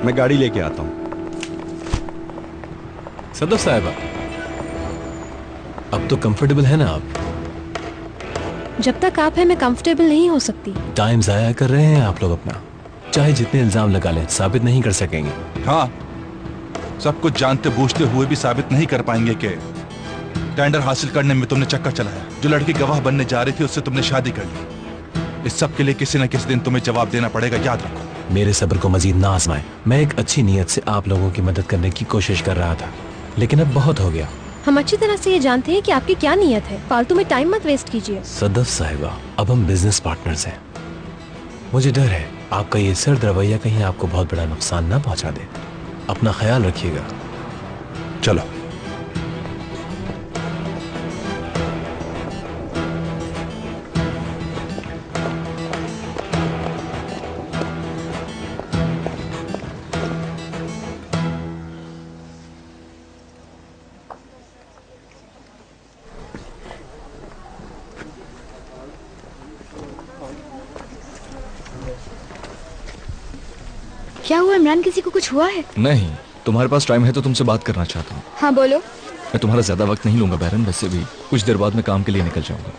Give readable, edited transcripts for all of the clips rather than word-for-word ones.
मैं गाड़ी लेके आता हूँ। सदफ साहिबा, अब तो कंफर्टेबल है ना आप? जब तक आप हैं मैं कंफर्टेबल नहीं हो सकती। टाइम जाया कर रहे हैं आप लोग अपना। चाहे जितने इल्जाम लगा लें, साबित नहीं कर सकेंगे। हाँ, सब कुछ जानते बूझते हुए भी साबित नहीं कर पाएंगे कि टेंडर हासिल करने में तुमने चक्कर चलाया। जो लड़की गवाह बनने जा रही थी उससे तुमने शादी कर ली। इस सब के लिए किसी न किसी दिन तुम्हें जवाब देना पड़ेगा, याद रखो। मेरे सब्र को मजीद ना आजमाएं। मैं एक अच्छी नीयत से आप लोगों की मदद करने की कोशिश कर रहा था, लेकिन अब बहुत हो गया। हम अच्छी तरह से ये जानते हैं कि आपकी क्या नीयत है। फालतू में टाइम मत वेस्ट कीजिए। सदफ साहिबा, अब हम बिजनेस पार्टनर्स हैं। मुझे डर है आपका ये सर्द रवैया कहीं आपको बहुत बड़ा नुकसान ना पहुंचा दे। अपना ख्याल रखिएगा। चलो। क्या हुआ इमरान, किसी को कुछ हुआ है? नहीं, तुम्हारे पास टाइम है तो तुमसे बात करना चाहता हूँ। हाँ बोलो। मैं तुम्हारा ज्यादा वक्त नहीं लूंगा बैरन, वैसे भी कुछ देर बाद मैं काम के लिए निकल जाऊंगा।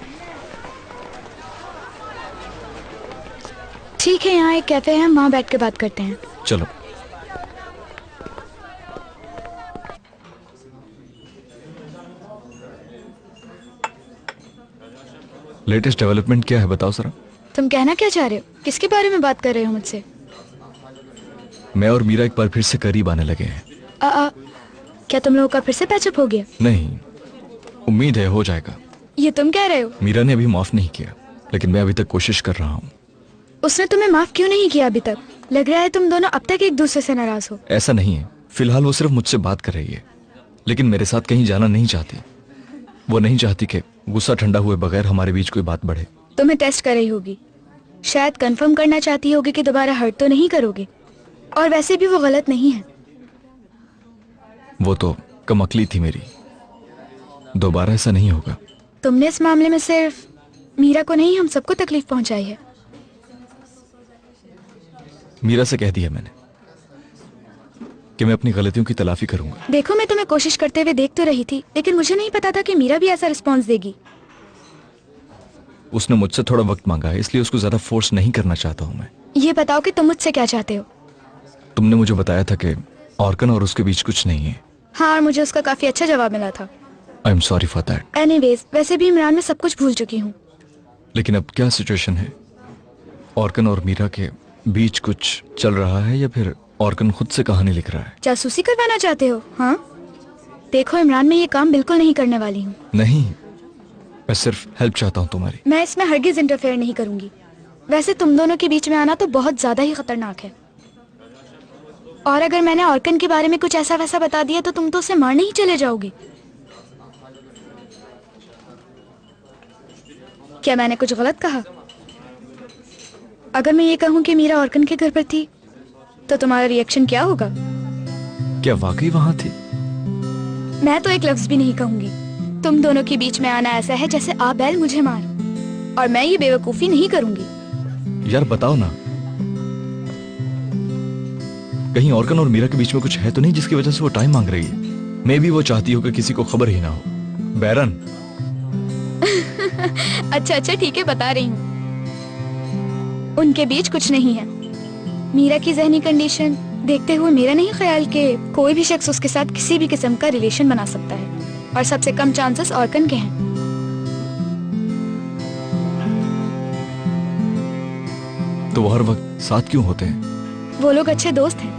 ठीक है, यहाँ एक कैफे है, हम वहाँ बैठ के बात करते हैं। चलो। लेटेस्ट डेवलपमेंट क्या है बताओ जरा। तुम कहना क्या चाह रहे हो? किसके बारे में बात कर रहे हो मुझसे? मैं और मीरा एक बार फिर से करीब आने लगे हैं। क्या तुम लोगों का फिर से पैचअप हो गया? नहीं, उम्मीद है हो जाएगा। ये तुम कह रहे हो? मीरा ने अभी माफ नहीं किया, लेकिन मैं अभी तक कोशिश कर रहा हूँ। उसने तुम्हें माफ क्यों नहीं किया अभी तक? लग रहा है तुम दोनों अब तक एक दूसरे से नाराज हो। ऐसा नहीं है, फिलहाल वो सिर्फ मुझसे बात कर रही है, लेकिन मेरे साथ कहीं जाना नहीं चाहती। वो नहीं चाहती कि गुस्सा ठंडा हुए बगैर हमारे बीच कोई बात बढ़े। तुम्हें टेस्ट कर रही होगी, शायद कंफर्म करना चाहती होगी कि दोबारा हर्ट तो नहीं करोगे। और वैसे भी वो गलत नहीं है। वो तो कमअक्ली थी मेरी, दोबारा ऐसा नहीं होगा। तुमने इस मामले में सिर्फ मीरा को नहीं, हम सबको तकलीफ पहुंचाई है। मीरा से कह दिया मैंने कि मैं अपनी गलतियों की तलाफी करूंगा। देखो, मैं तुम्हें कोशिश करते हुए देख तो रही थी, लेकिन मुझे नहीं पता था कि मीरा भी ऐसा रिस्पॉन्स देगी। उसने मुझसे थोड़ा वक्त मांगा है, इसलिए उसको ज्यादा फोर्स नहीं करना चाहता हूं मैं। ये बताओ कि तुम मुझसे क्या चाहते हो? तुमने मुझे बताया था कि ऑर्कन और उसके बीच कुछ नहीं है। हाँ, और मुझे उसका काफी अच्छा जवाब मिला था। I am sorry for that. Anyways, वैसे भी इमरान में सब कुछ भूल चुकी हूँ। लेकिन अब क्या सिचुएशन है? ऑर्कन और मीरा के बीच कुछ चल रहा है या फिर ऑर्कन खुद से कहानी लिख रहा है? जासूसी करवाना चाहते हो? हाँ देखो इमरान, मैं ये काम बिल्कुल नहीं करने वाली हूँ। नहीं, मैं सिर्फ हेल्प चाहता हूँ तुम्हारी। मैं इसमें हरगिज इंटरफेयर नहीं करूंगी। वैसे तुम दोनों के बीच में आना तो बहुत ज्यादा ही खतरनाक है। और अगर मैंने ऑर्कन के बारे में कुछ ऐसा वैसा बता दिया तो तुम तो उसे मारने ही चले जाओगे। क्या मैंने कुछ गलत कहा? अगर मैं ये कहूँ कि मीरा ऑर्कन के घर पर थी तो तुम्हारा रिएक्शन क्या होगा? क्या वाकई वहां थी? मैं तो एक लफ्ज भी नहीं कहूंगी। तुम दोनों के बीच में आना ऐसा है जैसे आप बैल मुझे मार, और मैं ये बेवकूफी नहीं करूंगी। यार बताओ ना, कहीं ऑर्कन और मीरा के बीच में कुछ है तो नहीं जिसकी वजह से वो टाइम मांग रही है? मे भी वो चाहती हो कि किसी को खबर ही ना हो। बैरन। अच्छा ठीक है, बता रही हूँ। उनके बीच कुछ नहीं है। मीरा की ज़हनी कंडीशन देखते हुए मेरा नहीं ख्याल कि कोई भी शख्स उसके साथ किसी भी किस्म का रिलेशन बना सकता है, और सबसे कम चांसेस ऑर्कन के हैं। तो वो हर वक्त साथ क्यों होते हैं? वो लोग अच्छे दोस्त हैं।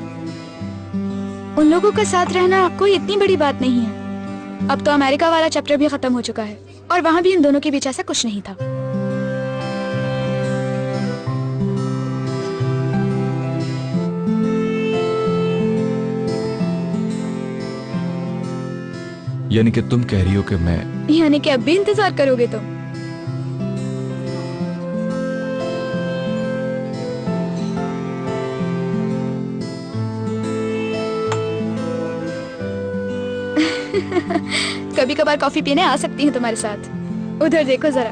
उन लोगों का साथ रहना कोई इतनी बड़ी बात नहीं है। अब तो अमेरिका वाला चैप्टर भी खत्म हो चुका है, और वहां भी इन दोनों के बीच ऐसा कुछ नहीं था। यानी कि तुम कह रही हो कि मैं, यानी कि अब भी इंतजार करोगे तुम? कभी कभार कॉफी पीने आ सकती हूँ तुम्हारे साथ। उधर देखो जरा।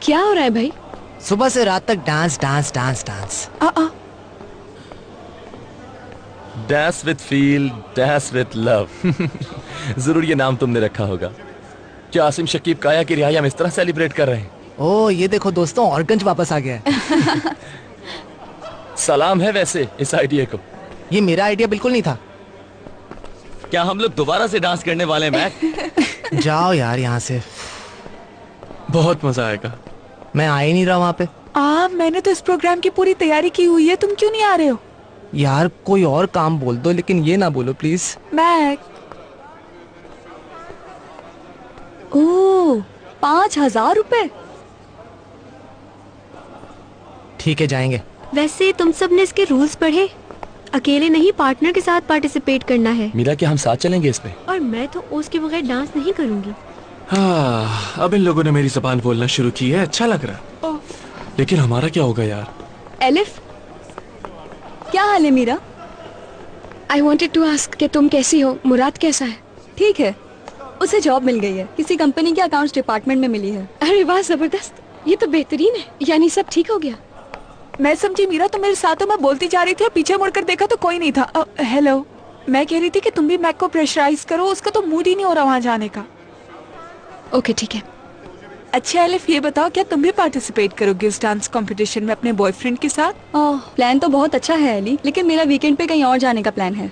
क्या हो रहा है भाई? सुबह से रात तक dance dance dance dance. Dash with feel, dash with love. जरूर ये नाम तुमने रखा होगा। क्या आसिम शकीब काया की रिहाई हम इस तरह सेलिब्रेट कर रहे हैं? ओ ये देखो दोस्तों, ऑर्गंज वापस आ गया है। सलाम है वैसे इस आइडिया को। ये मेरा आइडिया बिल्कुल नहीं था। क्या हम लोग दोबारा से डांस करने वाले हैं मैक? जाओ यार यहाँ से, बहुत मजा आएगा। मैं आ ही नहीं रहा वहाँ पे। मैंने तो इस प्रोग्राम की पूरी तैयारी की हुई है, तुम क्यों नहीं आ रहे हो? यार कोई और काम बोल दो, लेकिन ये ना बोलो प्लीज। मैक। ओह, 5,000 रुपए। ठीक है जाएंगे। वैसे तुम सब ने इसके रूल्स पढ़े? अकेले नहीं, पार्टनर के साथ पार्टिसिपेट करना है। मीरा क्या हम साथ चलेंगे इस पे? और मैं तो उसके बगैर डांस नहीं करूंगी। हाँ, अब इन लोगों ने मेरी जबान बोलना शुरू की है, अच्छा लग रहा है। लेकिन हमारा क्या होगा यार? एलिफ, क्या हाल है Meera? I wanted to ask कि तुम कैसी हो, मुराद कैसा है? ठीक है, उसे जॉब मिल गई है, किसी कंपनी के अकाउंट्स डिपार्टमेंट में मिली है। अरे वाह, जबरदस्त, ये तो बेहतरीन है। यानी सब ठीक हो गया? मैं समझी मीरा तुम मेरे साथ हो, मैं बोलती जा रही थी और पीछे मुड़कर देखा तो कोई नहीं था। हेलो, मैं कह रही थी कि तुम भी मैक को प्रेशराइज करो, उसका तो मूड ही नहीं हो रहा वहाँ जाने का। ओके ठीक है। अच्छा एलिफ, ये बताओ क्या तुम भी पार्टिसिपेट करोगे इस डांस कंपटीशन में अपने बॉयफ्रेंड के साथ? प्लान तो बहुत अच्छा है एली, लेकिन मेरा वीकेंड पे कहीं और जाने का प्लान है,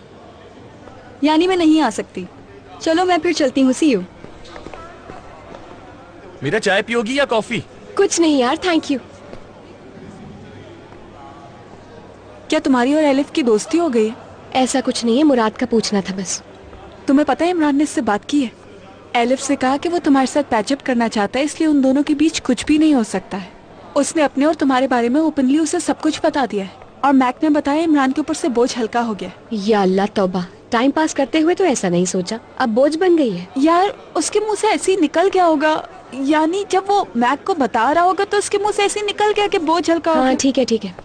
यानी मैं नहीं आ सकती। चलो मैं फिर चलती हूँ, सी यू। मीरा चाय पियोगी या कॉफी? कुछ नहीं यार, थैंक यू। क्या तुम्हारी और एलिफ की दोस्ती हो गई है? ऐसा कुछ नहीं है, मुराद का पूछना था बस। तुम्हें पता है इमरान ने इससे बात की है। एलिफ से कहा कि वो तुम्हारे साथ पैचअप करना चाहता है, इसलिए उन दोनों के बीच कुछ भी नहीं हो सकता है। उसने अपने और तुम्हारे बारे में ओपनली उसे सब कुछ बता दिया है, और मैक ने बताया इमरान के ऊपर से बोझ हल्का हो गया। या अल्लाह तौबा, टाइम पास करते हुए तो ऐसा नहीं सोचा, अब बोझ बन गई है। यार उसके मुंह से ऐसे ही निकल गया होगा, यानी जब वो मैक को बता रहा होगा तो उसके मुंह से ऐसे ही निकल गया कि बोझ हल्का हो हाँ गया। ठीक है ठीक है।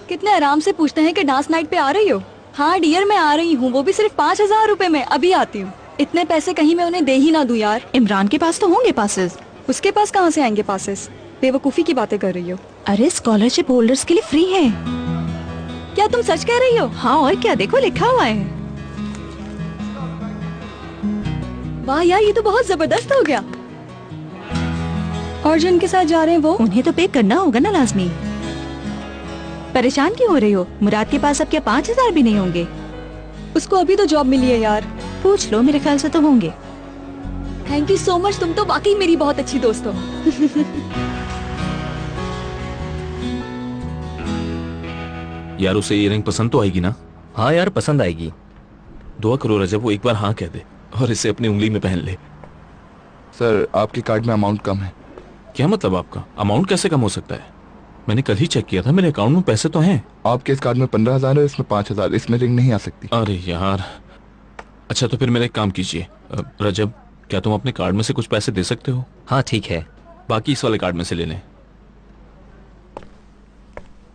कितने आराम से पूछते हैं कि डांस नाइट पे आ रही हो? हाँ डियर, मैं आ रही हूँ, वो भी सिर्फ 5,000 रुपए में, अभी आती हूँ। इतने पैसे कहीं मैं उन्हें दे ही ना दूं यार। इमरान के पास तो होंगे पासेस। उसके पास कहाँ से आएंगे पासेस? बेवकूफी की बातें कर रही हो। अरे स्कॉलरशिप होल्डर्स के लिए फ्री है। क्या तुम सच कह रही हो? हाँ और क्या, देखो लिखा हुआ है। वाह यार, ये तो बहुत जबरदस्त हो गया। और जिनके साथ जा रहे हैं वो? उन्हें तो पे करना होगा ना लाजमी। परेशान क्यों हो रही हो? मुराद के पास अब क्या 5,000 भी नहीं होंगे? उसको अभी तो जॉब मिली है यार। पूछ लो, मेरे ख्याल से तो होंगे। थैंक यू सो मच, तुम तो वाकई मेरी बहुत अच्छी दोस्त हो। यार उसे ये रिंग पसंद तो आएगी ना? हाँ यार पसंद आएगी। दुआ करो रजब वो एक बार हाँ कह दे और इसे अपनी उंगली में पहन ले। सर आपके कार्ड में अमाउंट कम है। क्या मतलब आपका? अमाउंट कैसे कम हो सकता है? मैंने कल ही चेक किया था, मेरे अकाउंट में पैसे तो हैं। आपके इस कार्ड में 15,000 है, इसमें 5,000, इसमें रिंग नहीं आ सकती। अरे यार, अच्छा तो फिर मेरा एक काम कीजिए रजब, क्या तुम अपने कार्ड में से कुछ पैसे दे सकते हो? हाँ ठीक है। बाकी इस वाले कार्ड में से ले लें।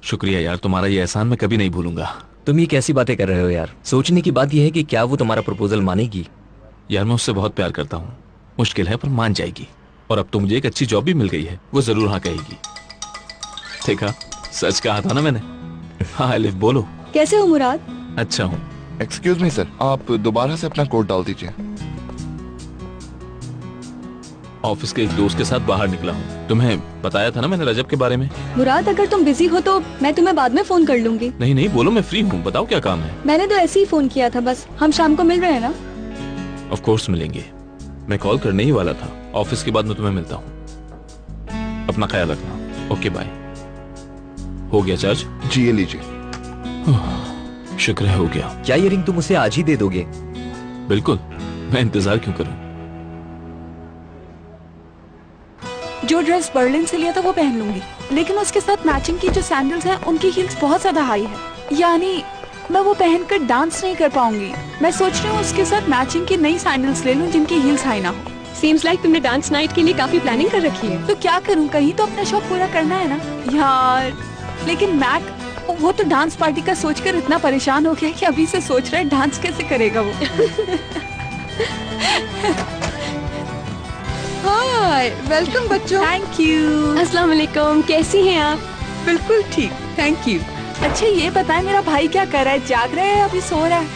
शुक्रिया यार, तुम्हारा ये एहसान मैं कभी नहीं भूलूंगा। तुम ये कैसी बातें कर रहे हो यार? सोचने की बात यह है कि क्या वो तुम्हारा प्रपोजल मानेगी? यार मैं उससे बहुत प्यार करता हूँ, मुश्किल है पर मान जाएगी। और अब तो मुझे एक अच्छी जॉब भी मिल गई है, वो जरूर हाँ कहेगी। देखा, सच कहा था ना मैंने। हाँ एलिफ बोलो। कैसे हो मुराद? अच्छा हूँ। एक्सक्यूज मी सर, आप दोबारा से अपना कोड डाल दीजिए। ऑफिस के एक दोस्त के साथ बाहर निकला हूँ। तुम्हें बताया था ना मैंने रजब के बारे में। मुराद अगर तुम बिजी हो तो मैं तुम्हें बाद में फोन कर लूंगी। नहीं नहीं बोलो, मैं फ्री हूँ, बताओ क्या काम है। मैंने तो ऐसे ही फोन किया था बस। हम शाम को मिल रहे हैं ना? ऑफ कोर्स मिलेंगे, मैं कॉल करने ही वाला था। ऑफिस के बाद मैं तुम्हें मिलता हूँ, अपना ख्याल रखना। Okay bye. हो गया चार्ज? जी ये लीजिए। शुक्र है हो गया। क्या ये रिंग तुम उसे आज ही दे दोगे? बिल्कुल, मैं इंतजार क्यों करूं? जो ड्रेस बर्लिन से लिया था वो पहन लूंगी, लेकिन उसके साथ मैचिंग की जो सैंडल्स हैं उनकी हील्स बहुत ज्यादा हाई है, यानी मैं वो पहनकर डांस नहीं कर पाऊंगी। मैं सोच रही हूँ उसके साथ मैचिंग की नई सैंडल्स ले लूं जिनकी हील्स हाई ना हो। सीम्स लाइक तुमने डांस नाइट के लिए काफी प्लानिंग कर रखी है। तो क्या करूँ, कहीं तो अपना शौक पूरा करना है ना यार। लेकिन मैक वो तो डांस पार्टी का सोचकर इतना परेशान हो गया कि अभी से सोच रहा है डांस कैसे करेगा वो। हाय, वेलकम बच्चों। Thank you. अस्सलाम वालेकुम, कैसी हैं आप? बिल्कुल ठीक, थैंक यू। अच्छा ये बताएं मेरा भाई क्या कर रहा है, जाग रहा है या अभी सो रहा है?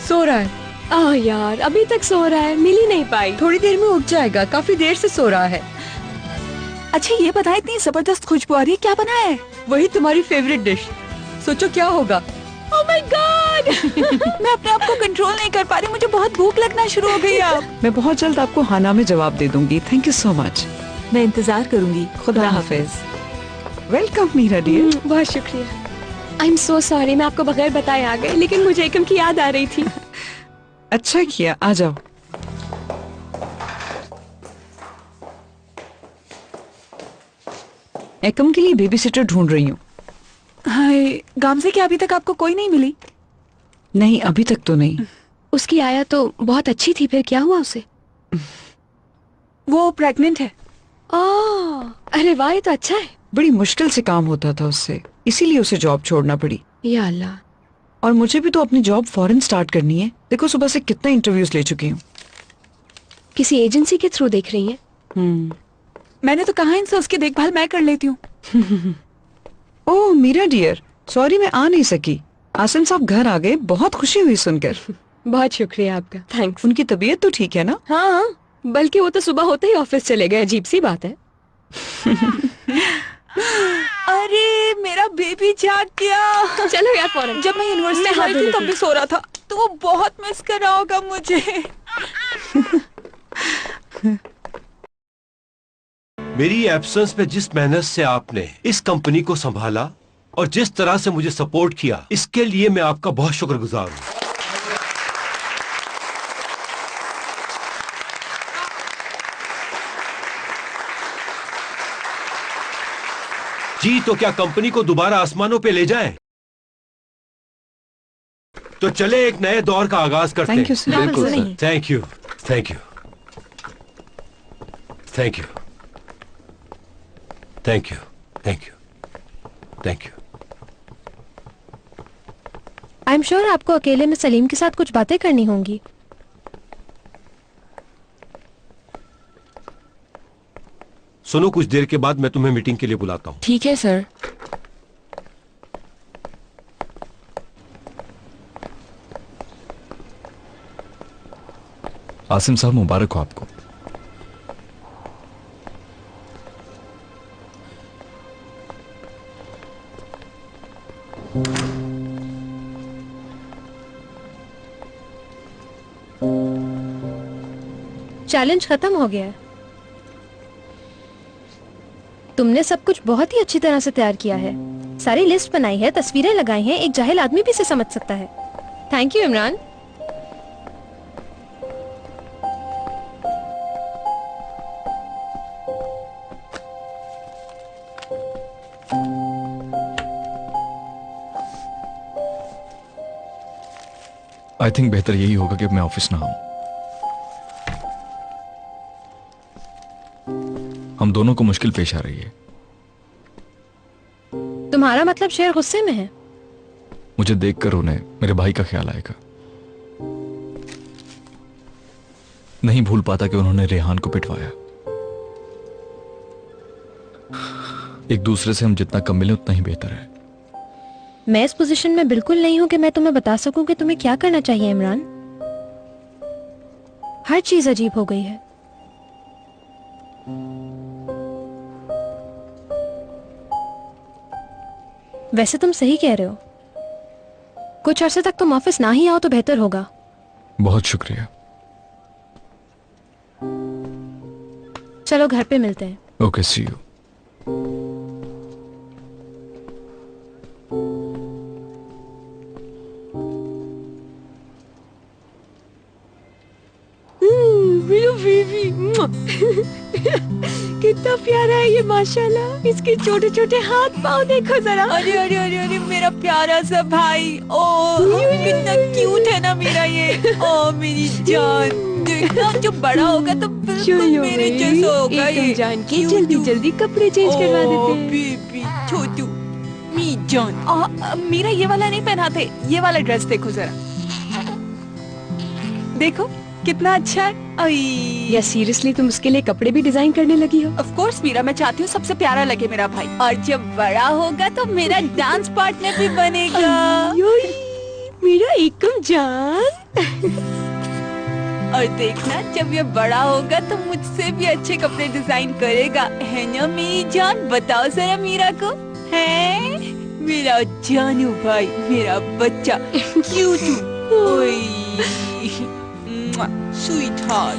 सो रहा है, आह यार, अभी तक सो रहा है, मिल ही नहीं पाई। थोड़ी देर में उठ जाएगा, काफी देर से सो रहा है। अच्छा ये बताएं इतनी जबरदस्त खुशबू आ रही है, क्या बना है? वही तुम्हारी फेवरेट डिश, सोचो क्या होगा। Oh my God. मैं अपने आप को कंट्रोल नहीं कर पा रही, मुझे बहुत भूख लगना शुरू हो गई अब। मैं बहुत जल्द आपको हाना में जवाब दे दूंगी। Thank you so much. मैं इंतजार करूंगी। खुदा हाफिज। Welcome Meera dear. बहुत शुक्रिया। आई एम सो सॉरी, मैं आपको बगैर बताए आ गई, लेकिन मुझे एकम की याद आ रही थी। अच्छा किया, आ जाओ। एकम के लिए बेबी सिटर ढूंढ रही हूँ। हाय, गामजे की अभी तक आपको कोई नहीं मिली? नहीं, अभी तक तो नहीं। उसकी आया तो बहुत अच्छी थी, फिर क्या हुआ उसे? वो प्रेग्नेंट है। ओह, अरे वाह, ये तो अच्छा है। बड़ी मुश्किल से काम होता था उससे, इसीलिए उसे जॉब छोड़ना पड़ी। या अल्लाह। और मुझे भी तो अपनी जॉब फौरन स्टार्ट करनी है। देखो सुबह से कितने इंटरव्यूज ले चुकी हूँ। किसी एजेंसी के थ्रू देख रही हैं? मैंने तो कहा इनसे उसकी देखभाल मैं कर लेती हूँ। ओह मीरा डियर, सॉरी मैं आ नहीं सकी। आसिम साहब घर आ गए, बहुत खुशी हुई सुनकर। बहुत शुक्रिया आपका, थैंक्स। उनकी तबीयत तो ठीक है ना? हाँ, बल्कि वो तो सुबह होते ही ऑफिस चले गए, अजीब सी बात है। अरे मेरा बेबी जाग गया। चलो यार फौरन। जब मैं यूनिवर्सिटी में थी तब भी सो रहा था, तो वो बहुत मिस कर रहा होगा मुझे। मेरी एब्सेंस में जिस मेहनत से आपने इस कंपनी को संभाला और जिस तरह से मुझे सपोर्ट किया, इसके लिए मैं आपका बहुत शुक्रगुजार हूं। जी तो क्या कंपनी को दोबारा आसमानों पे ले जाएं? तो चले एक नए दौर का आगाज करते हैं। Thank you sir. बिल्कुल सर। Thank you, thank you, thank you, thank you, thank you, thank you. I am sure आपको अकेले में सलीम के साथ कुछ बातें करनी होंगी। सुनो, कुछ देर के बाद मैं तुम्हें मीटिंग के लिए बुलाता हूँ। ठीक है सर। आसिम साहब मुबारक हो आपको। चैलेंज खत्म हो गया है। तुमने सब कुछ बहुत ही अच्छी तरह से तैयार किया है, सारी लिस्ट बनाई है, तस्वीरें लगाई हैं, एक जाहिल आदमी भी इसे समझ सकता है। Thank you Imran. I think बेहतर यही होगा कि मैं ऑफिस ना आऊं। हम दोनों को मुश्किल पेश आ रही है। तुम्हारा मतलब शेर गुस्से में है? मुझे देखकर उन्हें मेरे भाई का ख्याल आएगा। नहीं भूल पाता कि उन्होंने रेहान को पिटवाया। एक दूसरे से हम जितना कम मिले उतना ही बेहतर है। मैं इस पोजीशन में बिल्कुल नहीं हूं कि मैं तुम्हें बता सकूं कि तुम्हें क्या करना चाहिए इमरान। हर चीज अजीब हो गई है। वैसे तुम सही कह रहे हो, कुछ अरसे तक तुम ऑफिस ना ही आओ तो बेहतर होगा। बहुत शुक्रिया। चलो घर पे मिलते हैं। Okay, see you. कितना प्यारा है ये माशाल्लाह। इसके छोटे छोटे हाथ पाँव देखो जरा। अरे अरे अरे अरे मेरा प्यारा सा भाई। ओ कितना क्यूट है ना मेरा ये। ओ मेरी जान, देखना जब बड़ा होगा तो बिल्कुल मेरे जैसा होगा ये। जान के जल्दी जल्दी कपड़े चेंज करवा देते हैं। बेबी छोटू मी जान। मेरा ये वाला नहीं पहनाते, ये वाला ड्रेस देखो जरा। देखो कितना अच्छा है। या सीरियसली तुम उसके लिए कपड़े भी डिजाइन करने लगी हो? ऑफ कोर्स मीरा, मैं चाहती हूँ सबसे प्यारा लगे मेरा भाई, और जब बड़ा होगा तो मेरा डांस पार्टनर भी बनेगा। मेरा एकम जान। और देखना जब ये बड़ा होगा तो मुझसे भी अच्छे कपड़े डिजाइन करेगा, है ना मेरी जान? बताओ जरा मीरा को, है मेरा जानू भाई, मेरा बच्चा क्यूट स्वीट हार्ट।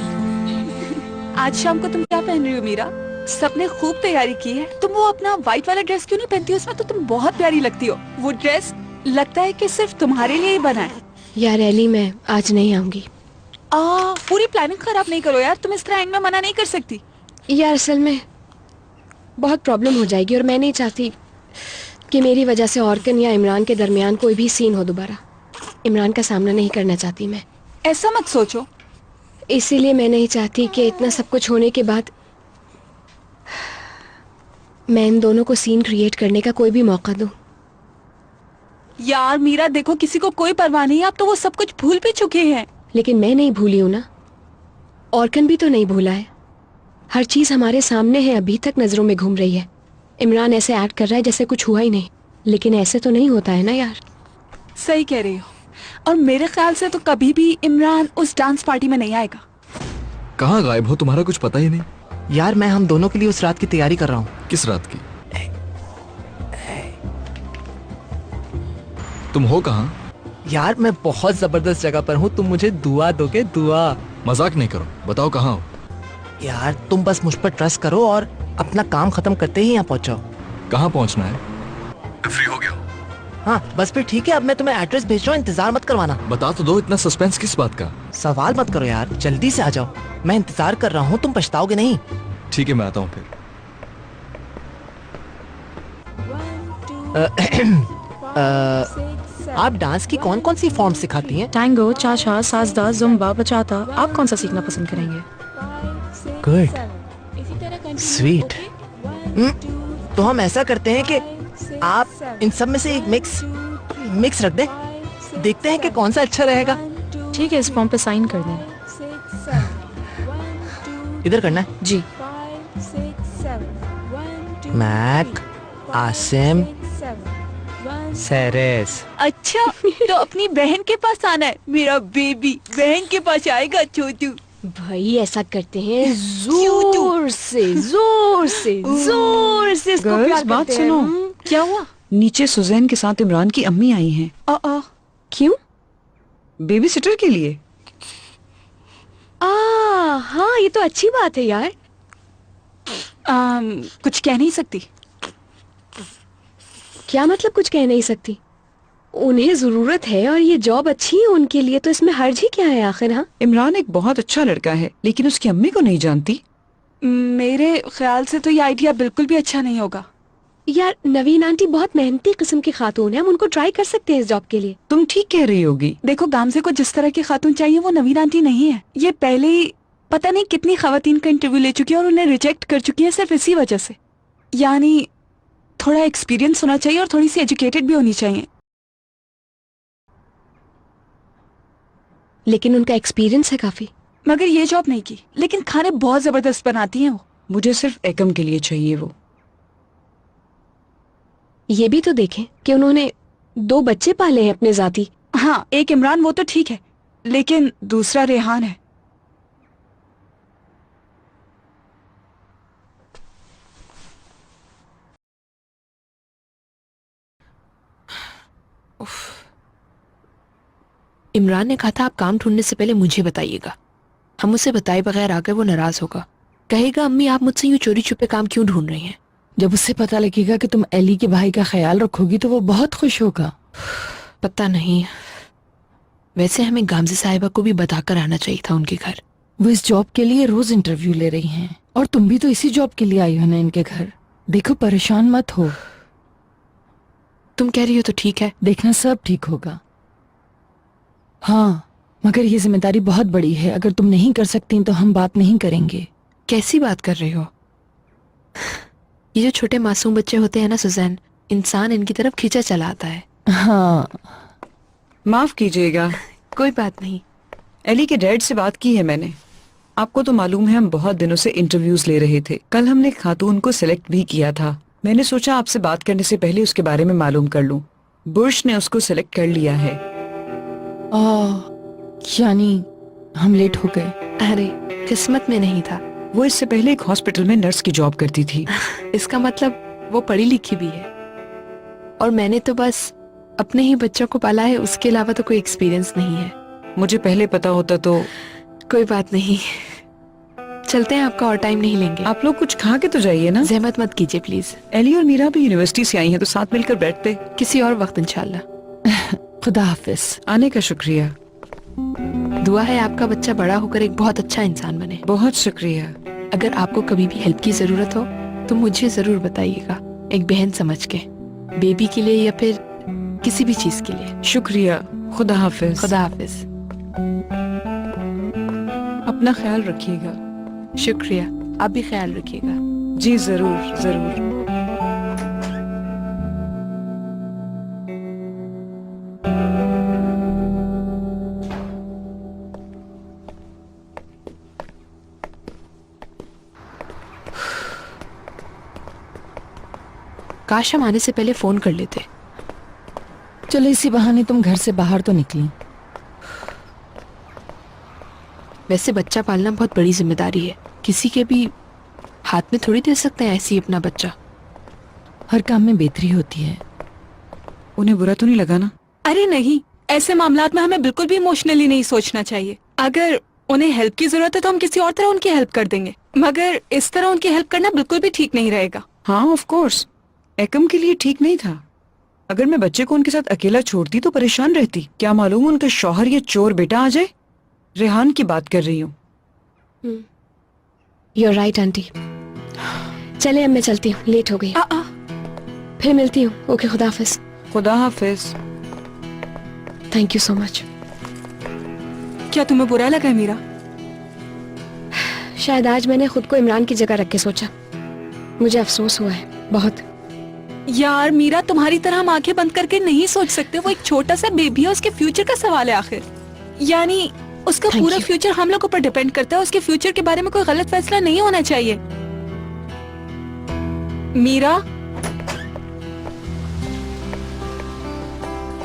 आज शाम को तुम क्या पहन रही हो मीरा? सबने खूब तैयारी की है। तुम वो अपना व्हाइट वाला ड्रेस क्यों नहीं पहनती हो? उसमें तो तुम बहुत प्यारी लगती हो। वो ड्रेस लगता है कि सिर्फ तुम्हारे लिए ही बना है। यार एली, मैं आज नहीं आऊंगी। पूरी प्लानिंग खराब नहीं करो यार, तुम इस तरह एंड में मना नहीं कर सकती। यार असल में बहुत प्रॉब्लम हो जाएगी और मैं नहीं चाहती कि मेरी वजह से औरकन या इमरान के दरमियान कोई भी सीन हो दोबारा। इमरान का सामना नहीं करना चाहती मैं। ऐसा मत सोचो। इसीलिए मैं नहीं चाहती कि इतना सब कुछ होने के बाद मैं इन दोनों को सीन क्रिएट करने का कोई भी मौका दूं। यार मीरा देखो, किसी को कोई परवाह नहीं है, अब तो वो सब कुछ भूल भी चुके हैं। लेकिन मैं नहीं भूली हूं ना, औरकन भी तो नहीं भूला है। हर चीज हमारे सामने है, अभी तक नजरों में घूम रही है। इमरान ऐसे एक्ट कर रहा है जैसे कुछ हुआ ही नहीं, लेकिन ऐसे तो नहीं होता है ना यार। सही कह रही हो, और मेरे ख्याल से तो कभी भी इमरान उस डांस पार्टी में नहीं आएगा। कहाँ गायब हो? तुम्हारा कुछ पता ही नहीं। यार मैं हम दोनों के लिए उस रात की तैयारी कर रहा हूँ। किस रात की? तुम हो कहाँ? यार मैं बहुत जबरदस्त जगह पर हूँ, तुम मुझे दुआ दोगे? दुआ? मजाक नहीं करो, बताओ कहाँ हो? यार तुम बस मुझ पर ट्रस्ट करो और अपना काम खत्म करते ही यहाँ पहुँचो। कहाँ पहुँचना है? फ्री हो गया। हाँ बस फिर ठीक है, अब मैं तुम्हें एड्रेस भेज रहा हूँ, इंतजार मत करवाना। बता तो दो, इतना सस्पेंस किस बात का? सवाल मत करो यार, जल्दी से आ जाओ, मैं इंतजार कर रहा हूँ, तुम पछताओगे नहीं। ठीक है मैं आता हूँ फिर। आप डांस की कौन कौन सी फॉर्म सिखाती हैं? टैंगो, चाचा, साजदा, जुम्बा, बचाता। आप कौन सा सीखना पसंद करेंगे? Good, sweet. तो हम ऐसा करते हैं कि आप इन सब में से एक मिक्स रख दें, देखते हैं कि कौन सा अच्छा रहेगा। ठीक है, इस फॉर्म पे साइन कर दें। इधर करना है जी। Mac, Asim, Ceres. अच्छा तो अपनी बहन के पास आना है मेरा बेबी, बहन के पास आएगा छोटू। भाई ऐसा करते हैं, जोर से जोर से जोर से इसको गर्ल्स, प्यार बात करते हैं। सुनो। क्या हुआ? नीचे सुजैन के साथ इमरान की अम्मी आई हैं। क्यों? बेबी सिटर के लिए। हाँ ये तो अच्छी बात है यार। कुछ कह नहीं सकती। क्या मतलब कुछ कह नहीं सकती? उन्हें जरूरत है और ये जॉब अच्छी है उनके लिए, तो इसमें हर्ज ही क्या है आखिर? हाँ इमरान एक बहुत अच्छा लड़का है, लेकिन उसकी अम्मी को नहीं जानती। मेरे ख्याल से तो ये आइडिया बिल्कुल भी अच्छा नहीं होगा। यार नवीन आंटी बहुत मेहनती किस्म की खातून है, हम उनको ट्राई कर सकते हैं इस जॉब के लिए। तुम ठीक कह रही होगी। देखो गामजे को जिस तरह की खातून चाहिए वो नवीन आंटी नहीं है। ये पहले ही पता नहीं कितनी खवातीन का इंटरव्यू ले चुकी है और उन्हें रिजेक्ट कर चुकी है सिर्फ इसी वजह से। यानी थोड़ा एक्सपीरियंस होना चाहिए और थोड़ी सी एजुकेटेड भी होनी चाहिए। लेकिन उनका एक्सपीरियंस है काफी। मगर ये जॉब नहीं की, लेकिन खाने बहुत जबरदस्त बनाती हैं वो। मुझे सिर्फ एकम के लिए चाहिए वो। ये भी तो देखें कि उन्होंने 2 बच्चे पाले हैं अपने जाती। हाँ एक इमरान वो तो ठीक है, लेकिन दूसरा रेहान है। इमरान ने कहा था आप काम ढूंढने से पहले मुझे बताइएगा। हम उसे बताए बगैर आकर वो नाराज होगा, कहेगा अम्मी आप मुझसे यूं चोरी छुपे काम क्यों ढूंढ रही हैं। जब उससे पता लगेगा कि तुम एली के भाई का ख्याल रखोगी तो वो बहुत खुश होगा। पता नहीं, वैसे हमें गामजे साहिबा को भी बताकर आना चाहिए था उनके घर। वो इस जॉब के लिए रोज इंटरव्यू ले रही हैं और तुम भी तो इसी जॉब के लिए आई हो ना इनके घर। देखो परेशान मत हो। तुम कह रही हो तो ठीक है, देखना सब ठीक होगा। हाँ मगर ये जिम्मेदारी बहुत बड़ी है, अगर तुम नहीं कर सकती तो हम बात नहीं करेंगे। कैसी बात कर रही हो? ये जो छोटे मासूम बच्चे होते हैं ना सुजैन, इंसान इनकी तरफ खींचा चला आता है। हाँ माफ कीजिएगा। कोई बात नहीं। एली के डैड से बात की है मैंने। आपको तो मालूम है हम बहुत दिनों से इंटरव्यूज ले रहे थे। कल हमने एक खातून को सिलेक्ट भी किया था। मैंने सोचा आपसे बात करने से पहले उसके बारे में मालूम कर लूं। बुर्श ने उसको सिलेक्ट कर लिया है। यानी हम लेट हो गए। अरे किस्मत में नहीं था। वो इससे पहले एक हॉस्पिटल में नर्स की जॉब करती थी। इसका मतलब वो पढ़ी लिखी भी है। और मैंने तो बस अपने ही बच्चों को पाला है, उसके अलावा तो कोई एक्सपीरियंस नहीं है। मुझे पहले पता होता तो। कोई बात नहीं, चलते हैं, आपका और टाइम नहीं लेंगे। आप लोग कुछ खा के तो जाइए ना। जहमत मत कीजिए प्लीज। एली और मीरा भी यूनिवर्सिटी से आई हैं तो साथ मिलकर बैठते। किसी और वक्त इंशाल्लाह। खुदा हाफिज। आने का शुक्रिया। दुआ है आपका बच्चा बड़ा होकर एक बहुत अच्छा इंसान बने। बहुत शुक्रिया। अगर आपको कभी भी हेल्प की जरूरत हो तो मुझे जरूर बताइएगा, एक बहन समझ के, बेबी के लिए या फिर किसी भी चीज के लिए। शुक्रिया। खुदा हाफिज। खुदा हाफिज। अपना ख्याल रखिएगा। शुक्रिया, आप भी ख्याल रखिएगा। जी जरूर जरूर। काश हम आने से पहले फोन कर लेते। चलो इसी बहाने तुम घर से बाहर तो निकली। वैसे बच्चा पालना बहुत बड़ी जिम्मेदारी है, किसी के भी हाथ में थोड़ी दे सकते हैं ऐसे ही अपना बच्चा। हर काम में बेहतरी होती है। उन्हें बुरा तो नहीं लगा ना? अरे नहीं, ऐसे मामलात में हमें बिल्कुल भी इमोशनली नहीं सोचना चाहिए। अगर उन्हें हेल्प की जरूरत है तो हम किसी और तरह उनकी हेल्प कर देंगे, मगर इस तरह उनकी हेल्प करना बिल्कुल भी ठीक नहीं रहेगा। हाँ ऑफ कोर्स, एकम के लिए ठीक नहीं था। अगर मैं बच्चे को उनके साथ अकेला छोड़ती तो परेशान रहती। क्या मालूम उनका शौहर या चोर बेटा आ जाए। रेहान की बात कर रही हूँ। You're right aunty. चले अब मैं चलती हूँ, लेट हो गई। फिर मिलती हूँ। ओके, खुदा हाफिज। खुदा हाफिज। Thank you so much. क्या तुम्हें बुरा लगा मीरा? शायद आज मैंने खुद को इमरान की जगह रख के सोचा। मुझे अफसोस हुआ है बहुत। यार मीरा, तुम्हारी तरह हम आंखें बंद करके नहीं सोच सकते। वो एक छोटा सा बेबी है, उसके फ्यूचर का सवाल है आखिर। यानी उसका पूरा फ्यूचर हम लोगों पर डिपेंड करता है। उसके फ्यूचर के बारे में कोई गलत फैसला नहीं होना चाहिए। मीरा,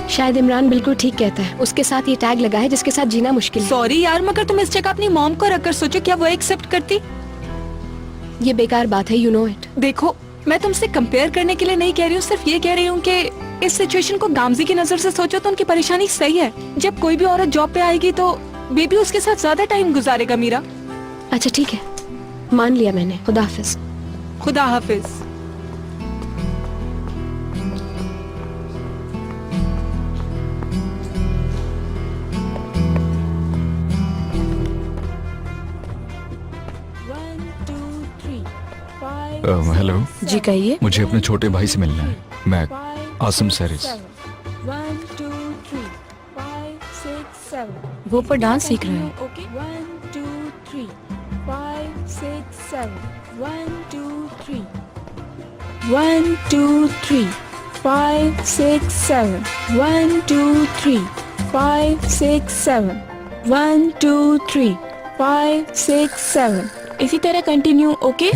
शायद इमरान बिल्कुल ठीक कहता है। उसके साथ ये टैग लगा है जिसके साथ जीना मुश्किल है। सॉरी यार, मगर तुम इस जगह अपनी मॉम को रखकर सोचो, क्या वो एक्सेप्ट करती? ये बेकार बात है, यू नो इट। देखो, मैं तुमसे कंपेयर करने के लिए नहीं कह रही हूँ, सिर्फ ये कह रही हूँ कि इस सिचुएशन को गामजी की नजर से सोचो तो उनकी परेशानी सही है। जब कोई भी औरत जॉब पे आएगी तो बेबी उसके साथ ज्यादा टाइम गुजारेगा। मीरा, अच्छा ठीक है, मान लिया मैंने। खुदा हाफिज। खुदा हाफिज। हेलो जी कहिए। मुझे अपने छोटे भाई से मिलना है। मैं आसिम सैरिस। वो पर डांस सीख रहे हैं। 1 2 3 5 6 7 1 2 3 1 2 3 5 6 7 1 2 3 5 6 7 1 2 3 5 6 7 इसी तरह continue. Okay,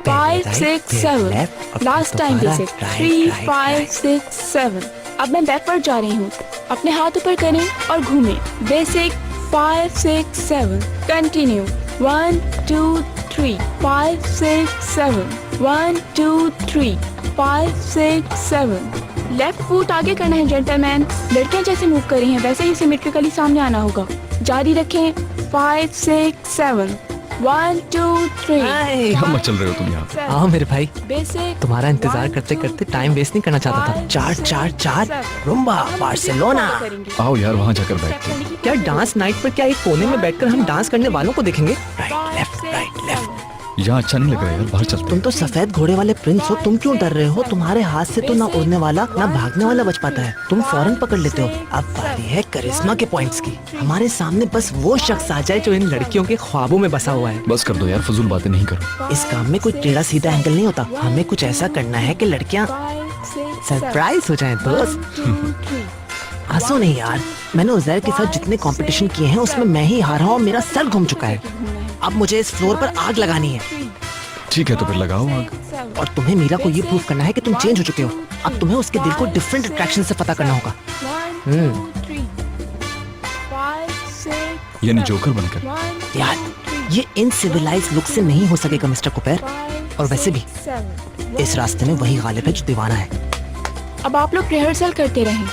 5 6 7 last time basic 3 5 6 7। अब मैं बैकवर्ड जा रही हूँ, अपने हाथ ऊपर करें और घूमें। Basic 5 6 7 continue 1 2 3 5 6 7 1 2 3 5 6 7। लेफ्ट फुट आगे करना है जेंटलमैन। लड़कियां जैसे मूव कर रही हैं वैसे ही सिमेट्रिकली सामने आना होगा। जारी रखें। 5 6 7 1 2 3। कहाँ चल रहे हो तुम यहाँ पे? आओ मेरे भाई, बेसिक तुम्हारा इंतजार करते करते टाइम वेस्ट नहीं करना चाहता था। 4 4 4 रुम्बा बार्सिलोना। आओ यार वहाँ जाकर बैठते हैं। क्या डांस नाइट पर क्या एक कोने में बैठकर हम डांस करने वालों को देखेंगे? Right left. यहाँ अच्छा नहीं लग रहा है यार, बाहर चलते तुम तो सफेद घोड़े वाले प्रिंस हो, तुम क्यों डर रहे हो? तुम्हारे हाथ से तो ना उड़ने वाला ना भागने वाला बच पाता है, तुम फौरन पकड़ लेते हो। अब बारी है करिश्मा के पॉइंट्स की। हमारे सामने बस वो शख्स आ जाए जो इन लड़कियों के ख्वाबों में बसा हुआ है। बस कर दो यार, फजूल बातें नहीं करो। इस काम में कोई टेढ़ा सीधा एंगल नहीं होता। हमें कुछ ऐसा करना है कि लड़कियाँ सरप्राइज हो जाएं दोस्त। हंसो नहीं यार, मैंने उजैर के साथ जितने कंपटीशन किए हैं उसमें मैं ही हारा हूँ और मेरा सर घूम चुका है। अब मुझे इस फ्लोर पर आग लगानी है। ठीक है तो फिर लगाओ आग। और तुम्हें मीरा को ये प्रूव करना है कि तुम चेंज हो चुके हो। अब तुम्हें उसके दिल को डिफरेंट अट्रैक्शन से पता करना होगा। यानी जोकर बनकर। यार ये इनसिविलाइज्ड लुक से नहीं हो सकेगा मिस्टर कुपेर। और वैसे भी इस रास्ते में वही गालिब है जो दीवाना है। अब आप लोग रिहर्सल करते रहें।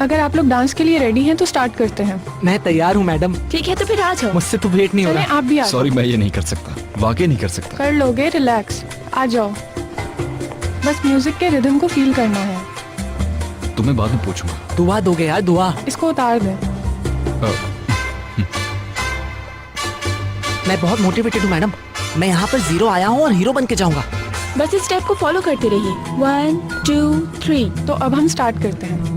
अगर आप लोग डांस के लिए रेडी हैं तो स्टार्ट करते हैं। मैं तैयार हूँ मैडम। ठीक है तो फिर आ जाओ। मुझसे तो वेट नहीं हो चलें, रहा। आप भी आ जाओ। सॉरी मैं ये नहीं कर सकता, वाकई नहीं कर सकता। कर लोगे, रिलैक्स, आ जाओ। बस म्यूजिक के रिदम को फील करना है। तुम्हें बाद में पूछूंगा। दुआ दोगे यार, दुआ। इसको उतार दे। मैं बहुत मोटिवेटेड हूँ मैडम। मैं यहाँ पर जीरो आया हूँ और हीरो बन के जाऊंगा। बस इस स्टेप को फॉलो करते रहिए। 1 2 3। तो अब हम स्टार्ट करते हैं।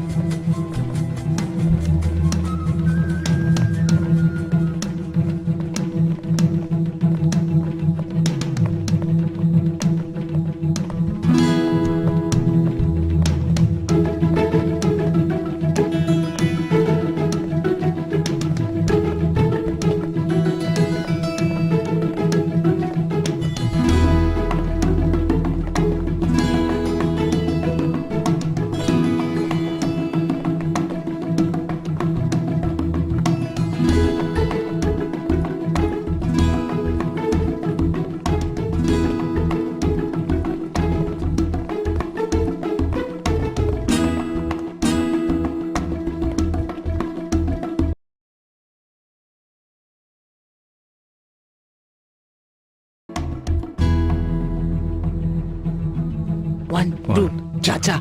One, two, चाचा,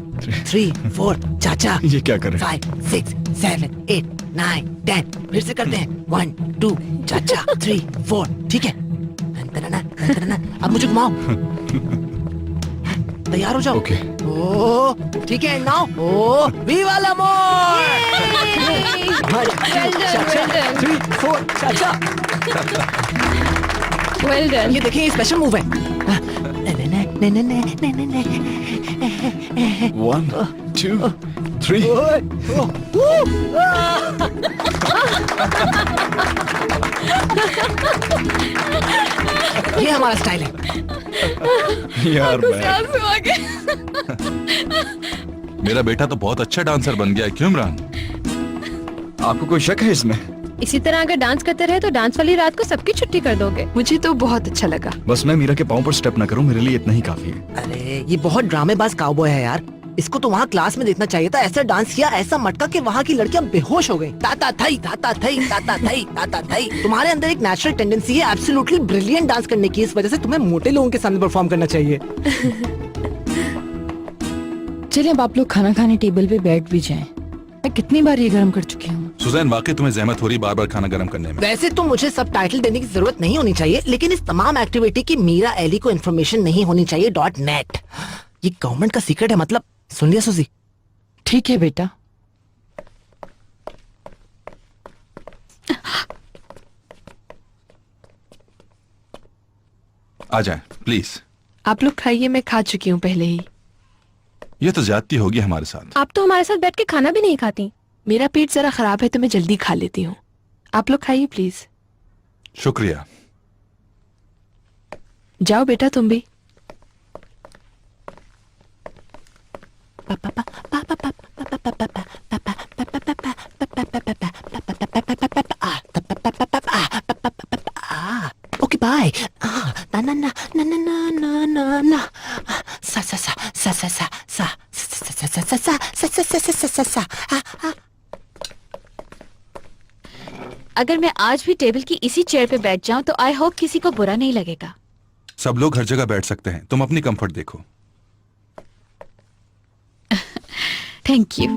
3 4 चाचा। ये क्या कर रहे हैं? 5 6 7 8 9 10। फिर से करते हैं। 1 2 चाचा 3 4। ठीक है। अब मुझे घुमाओ। तैयार हो जाओ। ओके। ओ ठीक है नाउ। ओ वी वाला मोर। 3 4 चाचा। Well done. ये देखिए स्पेशल मूव है। 1 2 3। ये हमारा स्टाइल है। यार मेरा बेटा तो बहुत अच्छा डांसर बन गया है, क्यों इमरान? आपको कोई शक है इसमें? इसी तरह अगर डांस करते रहे तो डांस वाली रात को सबकी छुट्टी कर दोगे। मुझे तो बहुत अच्छा लगा। बस मैं मीरा के पाँव पर स्टेप ना करूं, मेरे लिए इतना ही काफी है। अरे ये बहुत ड्रामेबाज काउबॉय है यार। इसको तो वहाँ क्लास में देखना चाहिए था। ऐसा डांस किया, ऐसा मटका कि वहाँ की लड़कियाँ बेहोश हो गई। ताता थई ताता थई ताता थई ताता थई। तुम्हारे अंदर एक नेचुरल टेंडेंसी है एब्सोल्युटली ब्रिलियंट डांस करने की। इस वजह से तुम्हें मोटे लोगों के सामने परफॉर्म करना चाहिए। चलिए अब आप लोग खाना खाने टेबल पे बैठ भी जाएं। मैं कितनी बार ये गर्म कर चुकी हूँ। सुजैन वाकई तुम्हें जहमत हो रही बार बार खाना गर्म करने में। वैसे तो मुझे सब टाइटल देने की जरूरत नहीं होनी चाहिए, लेकिन इस तमाम एक्टिविटी की मीरा एली को इन्फॉर्मेशन नहीं होनी चाहिए .net। ये गवर्नमेंट का सीक्रेट है, मतलब सुन लिया सुजी? ठीक है बेटा। आ जाए प्लीज। आप लोग खाइए, मैं खा चुकी हूँ पहले ही। ये तो ज्यादती होगी हमारे साथ। आप तो हमारे साथ बैठ के खाना भी नहीं खाती। मेरा पेट जरा खराब है तो मैं जल्दी खा लेती हूँ। आप लोग खाइए प्लीज। शुक्रिया। जाओ बेटा तुम भी। Okay bye. ना ना ना ना ना ना ना ना ना। सा सा सा सा सा सा सा सा सा सा सा सा सा सा। अगर मैं आज भी टेबल की इसी चेयर पे बैठ जाऊं तो आई होप किसी को बुरा नहीं लगेगा। सब लोग हर जगह बैठ सकते हैं, तुम अपनी कंफर्ट देखो। Thank you.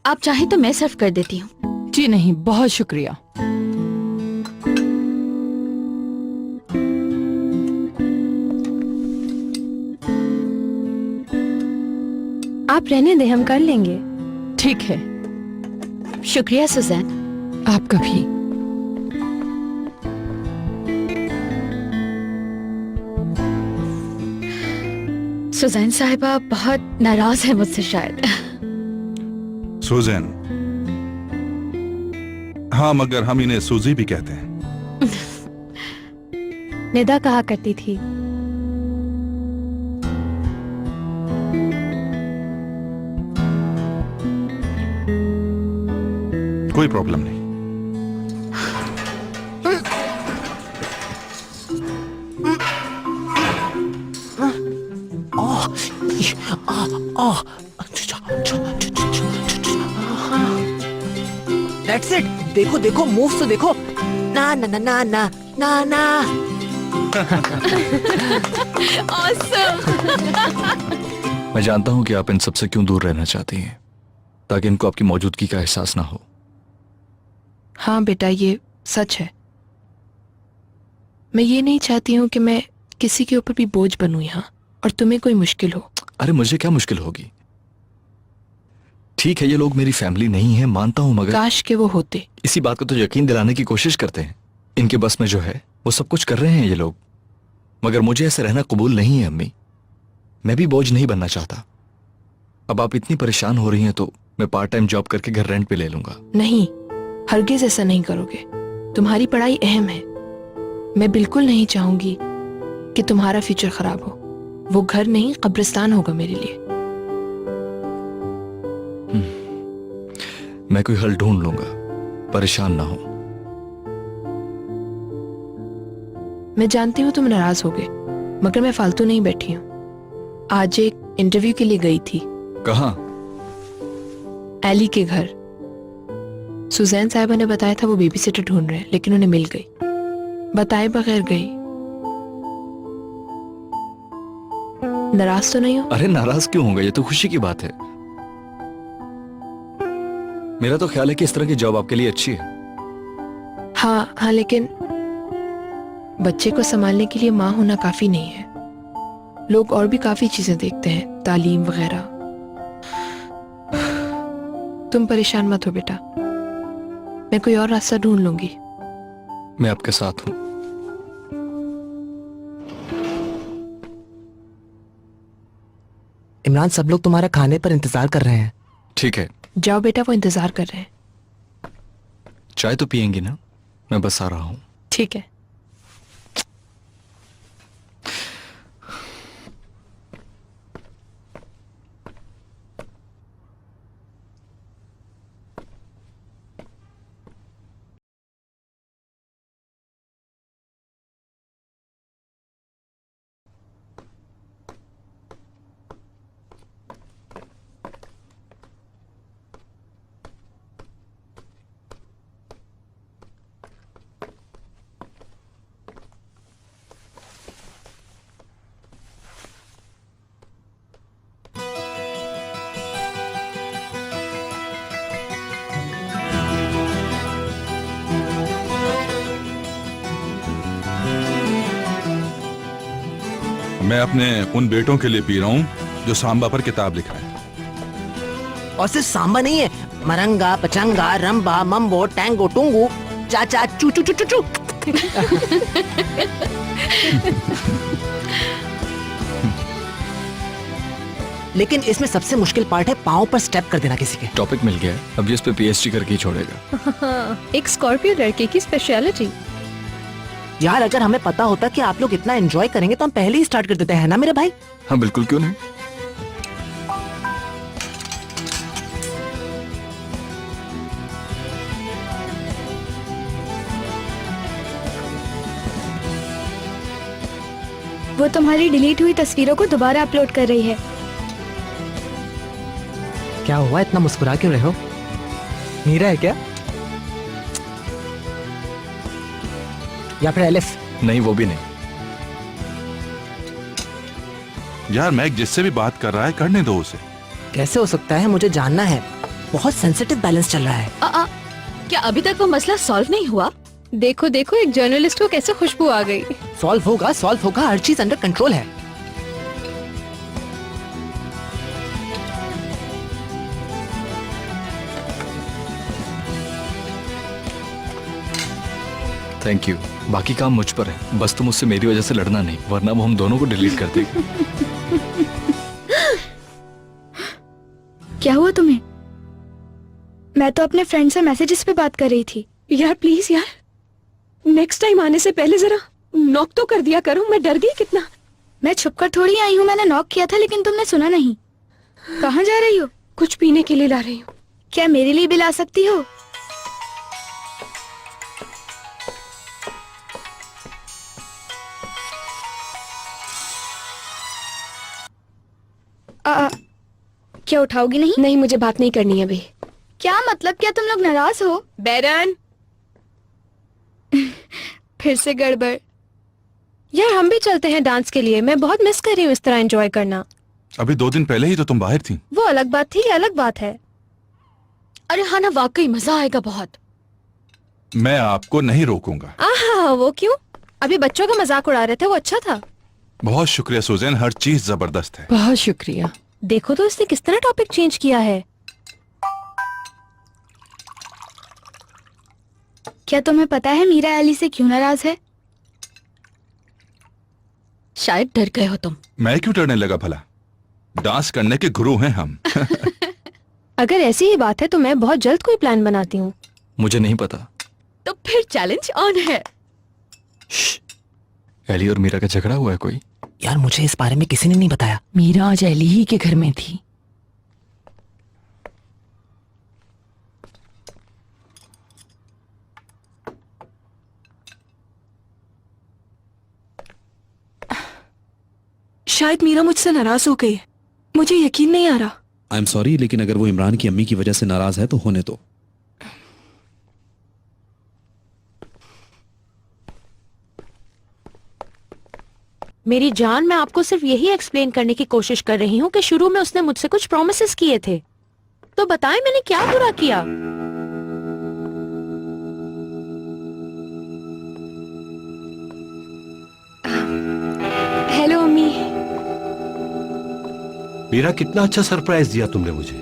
आप चाहे तो मैं सर्व कर देती हूँ। जी नहीं, बहुत शुक्रिया। आप रहने दे, हम कर लेंगे। ठीक है, शुक्रिया सुजैन। आपका भी। सुजैन साहिबा बहुत नाराज है मुझसे शायद। सुजैन, हाँ, मगर हम इन्हें सूजी भी कहते हैं। निदा कहा करती थी। कोई प्रॉब्लम नहीं। That's it. देखो देखो, मूव्स तो देखो। ना ना ना ना ना ना ना। मैं जानता हूं कि आप इन सबसे क्यों दूर रहना चाहती हैं, ताकि इनको आपकी मौजूदगी का एहसास ना हो। हाँ बेटा, ये सच है। मैं ये नहीं चाहती हूँ कि मैं किसी के ऊपर भी बोझ बनूं यहाँ और तुम्हें कोई मुश्किल हो। अरे मुझे क्या मुश्किल होगी? ठीक है, ये लोग मेरी फैमिली नहीं है, मानता हूं, मगर काश के वो होते। इसी बात को तो यकीन दिलाने की कोशिश करते हैं। इनके बस में जो है वो सब कुछ कर रहे हैं ये लोग, मगर मुझे ऐसे रहना कबूल नहीं है अम्मी। मैं भी बोझ नहीं बनना चाहता। अब आप इतनी परेशान हो रही हैं तो मैं पार्ट टाइम जॉब करके घर रेंट पे ले लूंगा। नहीं, हरगिज ऐसा नहीं करोगे। तुम्हारी पढ़ाई अहम है। मैं बिल्कुल नहीं चाहूंगी कि तुम्हारा फ्यूचर खराब हो। वो घर नहीं, कब्रिस्तान होगा मेरे लिए। मैं कोई हल ढूंढ लूंगा, परेशान ना हो। मैं जानती हूँ तुम नाराज होगे, मगर मैं फालतू नहीं बैठी हूँ। आज एक इंटरव्यू के लिए गई थी। कहाँ? एली के घर। सुजैन साहिबा ने बताया था वो बेबी सिटर ढूंढ रहे हैं, लेकिन उन्हें मिल गई। बताए बगैर गई। नाराज तो नहीं हो? अरे नाराज क्यों होगा, ये तो खुशी की बात है। मेरा तो ख्याल है कि इस तरह की जॉब आपके लिए अच्छी है। हाँ हाँ, लेकिन बच्चे को संभालने के लिए माँ होना काफी नहीं है। लोग और भी काफी चीजें देखते हैं, तालीम वगैरह। तुम परेशान मत हो बेटा, मैं कोई और रास्ता ढूंढ लूंगी। मैं आपके साथ हूं। इमरान, सब लोग तुम्हारे खाने पर इंतजार कर रहे हैं। ठीक है, जाओ बेटा, वो इंतजार कर रहे हैं। चाय तो पियेंगी ना? मैं बस आ रहा हूं। ठीक है। मैं अपने उन बेटों के लिए पी रहा हूं जो सांबा पर किताब लिख रहे हैं। और सिर्फ सांबा नहीं है, मरंगा, पचंगा, रंबा, मम्बो, टैंगो, टुंगू, चाचा, चू चू चू चू चू। लेकिन इसमें सबसे मुश्किल पार्ट है पाँव पर स्टेप कर देना किसी के। टॉपिक मिल गया है, अब ये इस पे पीएचडी करके ही छोड़ेगा। एक स्कॉर्पियो लड़के की स्पेशलिटी। यार, अगर हमें पता होता कि आप लोग इतना एंजॉय करेंगे तो हम पहले ही स्टार्ट कर देते हैं ना मेरे भाई। हाँ बिल्कुल, क्यों नहीं। वो तुम्हारी डिलीट हुई तस्वीरों को दोबारा अपलोड कर रही है। क्या हुआ, इतना मुस्कुरा क्यों रहे हो? मीरा है क्या? या फिर एलिफ? नहीं, वो भी नहीं। यार मैक जिससे भी बात कर रहा है करने दो उसे। कैसे हो सकता है, मुझे जानना है। बहुत सेंसिटिव बैलेंस चल रहा है। क्या अभी तक वो मसला सॉल्व नहीं हुआ? देखो देखो, एक जर्नलिस्ट को कैसे खुशबू आ गई। सॉल्व होगा, हर चीज अंडर कंट्रोल है। Thank you. बाकी काम मुझ पर है, बस तुम उससे मेरी वजह से लड़ना नहीं, वरना वो हम दोनों को डिलीट कर देगी। क्या हुआ तुम्हें? मैं तो अपने फ्रेंड से मैसेजेस पे बात कर रही थी। यार प्लीज यार, नेक्स्ट टाइम आने से पहले जरा नॉक तो कर दिया करो, मैं डर गई कितना। मैं छुपकर थोड़ी आई हूँ, मैंने नॉक किया था लेकिन तुमने सुना नहीं। कहाँ जा रही हो? कुछ पीने के लिए ला रही हूँ। क्या मेरे लिए भी ला सकती हो? क्या उठाओगी नहीं? नहीं, मुझे बात नहीं करनी है अभी। क्या मतलब? क्या तुम लोग नाराज हो? बैरन फिर से गड़बड़। यार हम भी चलते हैं डांस के लिए, मैं बहुत मिस कर रही हूँ इस तरह एंजॉय करना। अभी 2 दिन पहले ही तो तुम बाहर थी। वो अलग बात थी, ये अलग बात है। अरे हाँ ना, वाकई मजा आएगा बहुत। मैं आपको नहीं रोकूंगा। आहा, वो क्यों? अभी बच्चों का मजाक उड़ा रहे थे, वो अच्छा था। बहुत शुक्रिया सुजैन, हर चीज जबरदस्त है। बहुत शुक्रिया। देखो तो इसने किस तरह टॉपिक चेंज किया है। क्या तुम्हें पता है मीरा अली से क्यों नाराज है? शायद डर गए हो तुम। मैं क्यों डरने लगा भला? डांस करने के गुरु हैं हम। अगर ऐसी ही बात है तो मैं बहुत जल्द कोई प्लान बनाती हूँ। मुझे नहीं पता। तो फिर चैलेंज ऑन है। एली और मीरा का झगड़ा हुआ है कोई? यार मुझे इस बारे में किसी ने नहीं बताया। मीरा आज एली ही के घर में थी। शायद मीरा मुझसे नाराज हो गई, मुझे यकीन नहीं आ रहा। आई एम सॉरी, लेकिन अगर वो इमरान की अम्मी की वजह से नाराज है तो होने दो। मेरी जान, मैं आपको सिर्फ यही एक्सप्लेन करने की कोशिश कर रही हूँ कि शुरू में उसने मुझसे कुछ प्रॉमिसेस किए थे, तो बताएं मैंने क्या बुरा किया। हेलो अम्मी। मीरा, कितना अच्छा सरप्राइज दिया तुमने मुझे।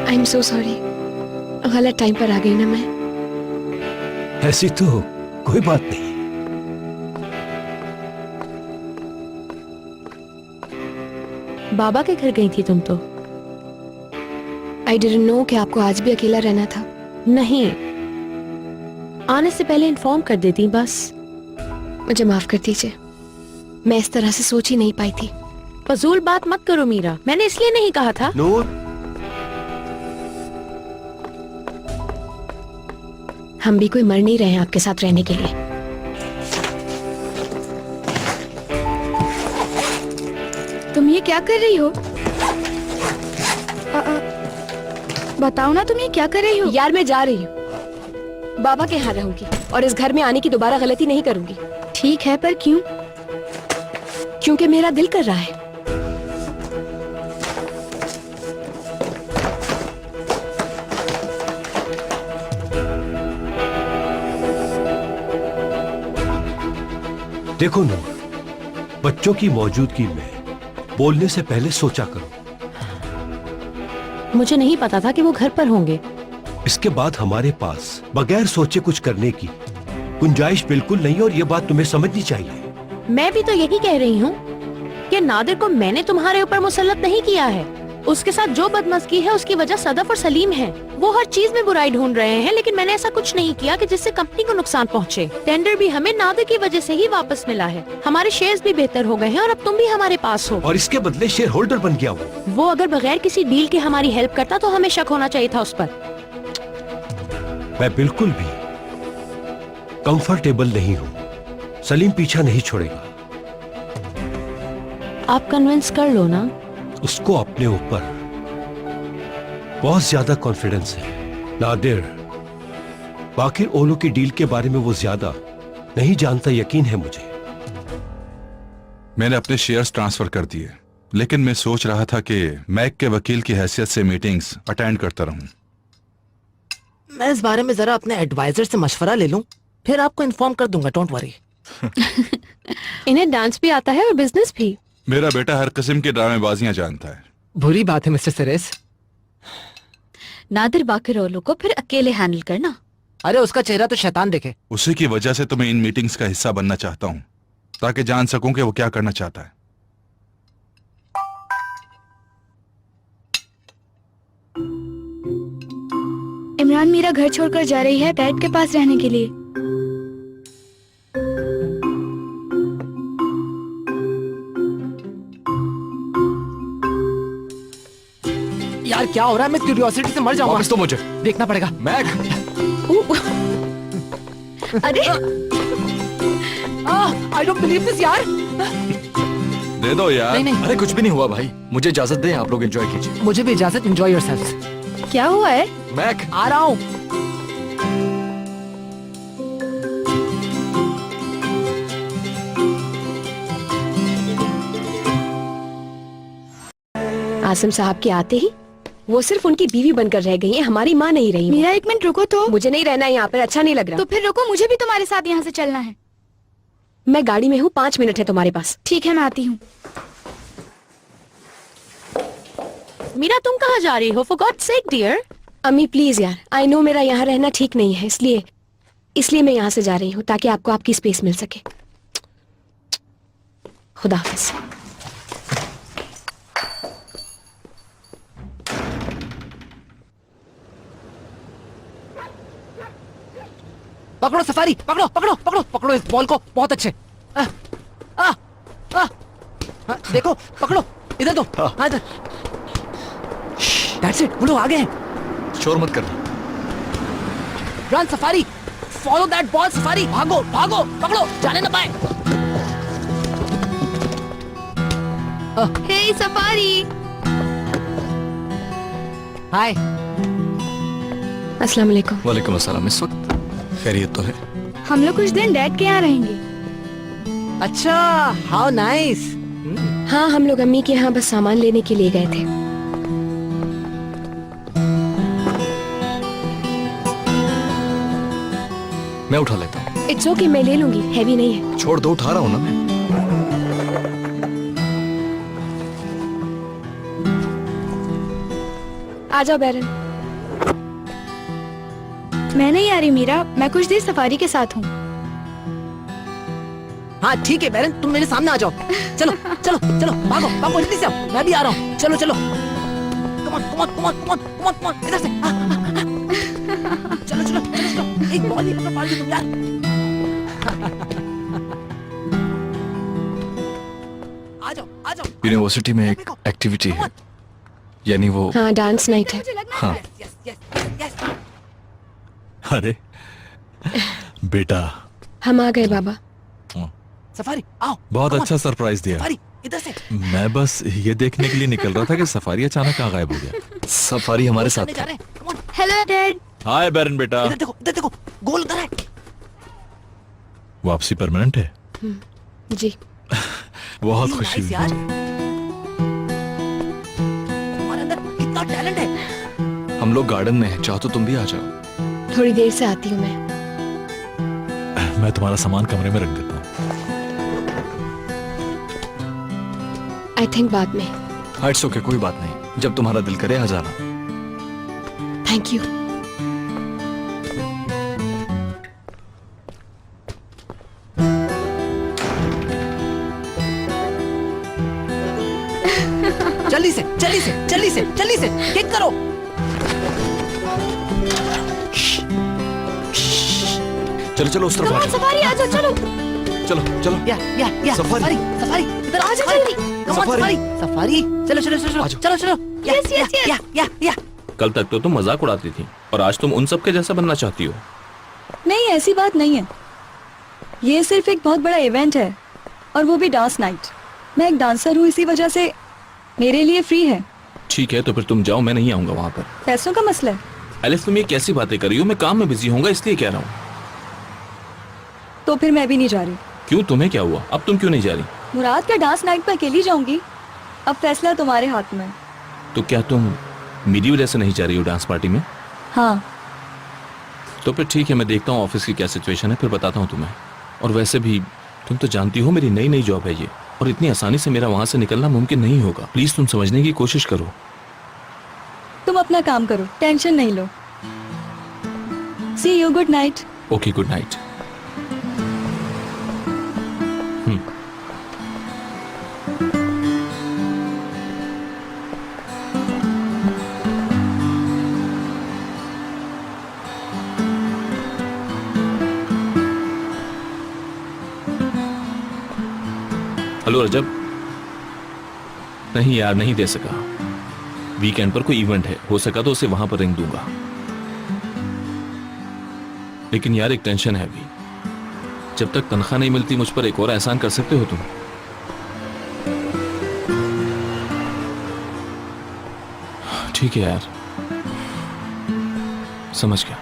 आई एम सो सॉरी, गलत टाइम पर आ गई ना मैं। ऐसी तो कोई बात नहीं। बाबा के घर गई थी तुम तो। आई डिडंट नो कि आपको आज भी अकेला रहना था। नहीं, आने से पहले इन्फॉर्म कर देती बस। मुझे माफ कर दीजिए, मैं इस तरह से सोच ही नहीं पाई थी। फजूल बात मत करो मीरा, मैंने इसलिए नहीं कहा था। नूर, हम भी कोई मर नहीं रहे हैं आपके साथ रहने के लिए। तुम ये क्या कर रही हो? बताओ ना, तुम ये क्या कर रही हो? यार मैं जा रही हूँ, बाबा के यहाँ रहूंगी और इस घर में आने की दोबारा गलती नहीं करूंगी। ठीक है, पर क्यों? क्योंकि मेरा दिल कर रहा है। देखो नूर, बच्चों की मौजूदगी में बोलने से पहले सोचा करो। मुझे नहीं पता था कि वो घर पर होंगे। इसके बाद हमारे पास बगैर सोचे कुछ करने की गुंजाइश बिल्कुल नहीं, और ये बात तुम्हें समझनी चाहिए। मैं भी तो यही कह रही हूँ कि नादिर को मैंने तुम्हारे ऊपर मुसल्लत नहीं किया है। उसके साथ जो बदमज़गी है उसकी वजह सदफ और सलीम है। वो हर चीज में बुराई ढूंढ रहे हैं, लेकिन मैंने ऐसा कुछ नहीं किया कि जिससे कंपनी को नुकसान पहुंचे। टेंडर भी हमें नादिर की वजह से ही वापस मिला है। हमारे शेयर्स भी बेहतर हो गए हैं और अब तुम भी हमारे पास हो। और इसके बदले शेयर होल्डर बन गया वो अगर बगैर किसी डील के हमारी हेल्प करता तो हमें शक होना चाहिए था उस पर। मैं बिल्कुल भी कंफर्टेबल नहीं हूँ। सलीम पीछा नहीं छोड़ेगा। आप कन्विंस कर लो ना। उसको अपने ऊपर बहुत ज्यादा कॉन्फिडेंस है नादिर। बाकी ओलो की डील के बारे में वो ज्यादा नहीं जानता, यकीन है मुझे। मैंने अपने शेयर्स ट्रांसफर कर दिए, लेकिन मैं सोच रहा था कि मैक के वकील की हैसियत से मीटिंग्स अटेंड करता रहूं। मैं इस बारे में जरा अपने एडवाइजर से मशवरा ले लूं, फिर आपको इन्फॉर्म कर दूंगा, डोंट वरी। इन्हें डांस भी आता है और बिजनेस भी। मेरा बेटा हर किस्म की ड्रामेबाजियां जानता है। बुरी बात है मिस्टर सिरेस। नादिर बाकी ओलो को फिर अकेले हैंडल करना। अरे उसका चेहरा तो शैतान देखे। उसी की वजह से तो मैं इन मीटिंग्स का हिस्सा बनना चाहता हूँ, ताकि जान सकूं कि वो क्या करना चाहता है। इमरान मीरा घर छोड़कर जा रही है डैड के पास रहने के लिए। यार क्या हो रहा है? मैं क्यूरियोसिटी से मर जाऊंगा। वापस तो मुझे देखना पड़ेगा। मैक। अरे आई डोंट बिलीव दिस यार। दे दो यार। नहीं नहीं, अरे कुछ भी नहीं हुआ भाई, मुझे इजाजत दें, आप लोग एंजॉय कीजिए। मुझे भी इजाजत। Enjoy yourselves. क्या हुआ है? मैक। आ रहा हूँ। आसिम साहब के आते ही वो सिर्फ उनकी बीवी बनकर रह गई हैं, हमारी माँ नहीं रही। मीरा एक मिनट रुको तो। मुझे नहीं रहना यहाँ पर, अच्छा नहीं लग रहा। तो फिर रुको, मुझे भी तुम्हारे साथ यहाँ से चलना है। मैं गाड़ी में हूँ, 5 मिनट है तुम्हारे पास। ठीक है, मैं आती हूँ। मीरा तुम कहाँ जा रही हो? For God sake dear. अम्मी प्लीज यार, आई नो मेरा यहाँ रहना ठीक नहीं है, इसलिए मैं यहाँ से जा रही हूँ ताकि आपको आपकी स्पेस मिल सके। खुदा हाफिज। पकड़ो सफारी, पकड़ो पकड़ो पकड़ो पकड़ो इस बॉल को। बहुत अच्छे। देखो पकड़ो, इधर दो। हाँ इधर। That's it, वो लोग आ गए हैं। शोर मत कर। Run safari, follow that ball safari. भागो भागो, पकड़ो, जाने ना पाए। हे सफारी। हाय। अस्सलाम वालेकुम। वालेकुम अस्सलाम। इस वक्त खैरियत तो है? हम लोग कुछ दिन डैड के यहाँ रहेंगे। अच्छा, हाउ नाइस। हाँ, हम लोग अम्मी के यहाँ बस सामान लेने के लिए गए थे। मैं उठा लेता हूँ। इट्स ओके, मैं ले लूंगी, हैवी नहीं है। छोड़ दो, उठा रहा हूँ ना मैं। आ जाओ बैरन। मैं नहीं आ रही मीरा, मैं कुछ देर सफारी के साथ हूँ। हाँ ठीक है बैरन, तुम मेरे सामने आ जाओ। चलो चलो चलो, भागो भागो, जल्दी से आओ। मैं भी आ रहा हूँ। चलो चलो, come on come on come on come on come on come on, इधर से। चलो चलो चलो चलो, एक बॉल ही पकड़ पाओगे तुम यार। आ जाओ आ जाओ। यूनिवर्सिटी में एक एक्टिविटी है, यानी वो। हाँ, डांस नाइट है। हाँ। अरे बेटा, हम आ गए बाबा। सफारी आओ। बहुत अच्छा सरप्राइज दिया। सफारी इधर से। मैं बस ये देखने के लिए निकल रहा था कि सफारी अचानक कहाँ गायब हो गया। सफारी हमारे साथ था। Hello dad. हाय बैरन बेटा। इधर देखो, गोल उधर है। वापसी परमानेंट है? जी। बहुत खुशी नाइस हुई। यार, तुम्हारे अंदर कितना टैलेंट है। हम लोग गार्डन में हैं, चाहो तो तुम भी आ जाओ। थोड़ी देर से आती हूँ मैं। मैं तुम्हारा सामान कमरे में रख देता हूँ। आई थिंक बाद में। हाँ इट्स ओके, कोई बात नहीं, जब तुम्हारा दिल करे आ जाना। Thank you. जल्दी से जल्दी से जल्दी से जल्दी से किक करो। चलो चलो उस तरफ आ जाओ। सफारी आ जाओ, चलो चलो चलो। या सफारी। सफारी इधर आ जाओ जल्दी। Come on safari. सफारी चलो चलो चलो चलो चलो। Yes, yes, yes. कल तक तो तुम मजाक उड़ाती थी और आज तुम उन सब के जैसा बनना चाहती हो। नहीं, ऐसी बात नहीं है। ये सिर्फ एक बहुत बड़ा इवेंट है, और वो भी डांस नाइट। मैं एक डांसर हूँ, इसी वजह से मेरे लिए फ्री है। ठीक है, तो फिर तुम जाओ, मैं नहीं आऊंगा वहाँ पर। पैसों का मसला है एलिस, तुम ये कैसी बातें कर रही हो? मैं काम में बिजी होऊंगा इसलिए कह रहा हूँ। तो फिर मैं भी नहीं जा रही। क्यों, तुम्हें क्या हुआ? अब तुम क्यों नहीं जा रही? मुराद का डांस नाइट पर अकेली जाऊंगी। अब फैसला तुम्हारे हाथ में। तो क्या तुम मेरी वजह से नहीं जा रही हो डांस पार्टी में? हाँ। तो फिर ठीक है, मैं देखता हूँ ऑफिस की क्या सिचुएशन है, फिर बताता हूँ तुम्हें। और वैसे भी तुम तो जानती हो मेरी नई नई जॉब है ये, और इतनी आसानी से मेरा वहां से निकलना मुमकिन नहीं होगा। प्लीज तुम समझने की कोशिश करो। तुम अपना काम करो, टेंशन नहीं लो। See you, good night. Okay, good night. Hello Rajab. नहीं यार, नहीं दे सका। वीकेंड पर कोई इवेंट है, हो सका तो उसे वहां पर रिंग दूंगा। लेकिन यार एक टेंशन है अभी। जब तक तनख्वाह नहीं मिलती मुझ पर एक और एहसान कर सकते हो तुम? ठीक है यार, समझ गया।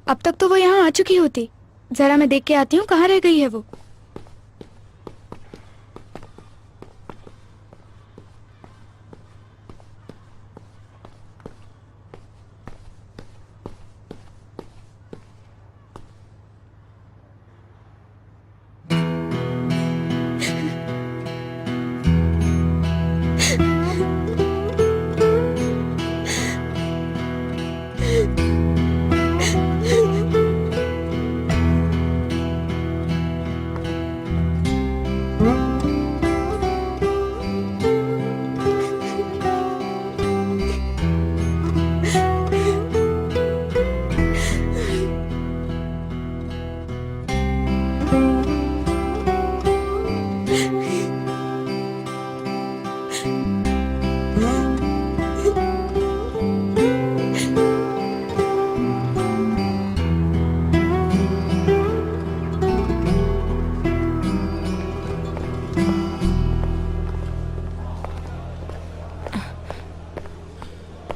अब तक तो वो यहाँ आ चुकी होती। जरा मैं देख के आती हूँ कहाँ रह गई है वो।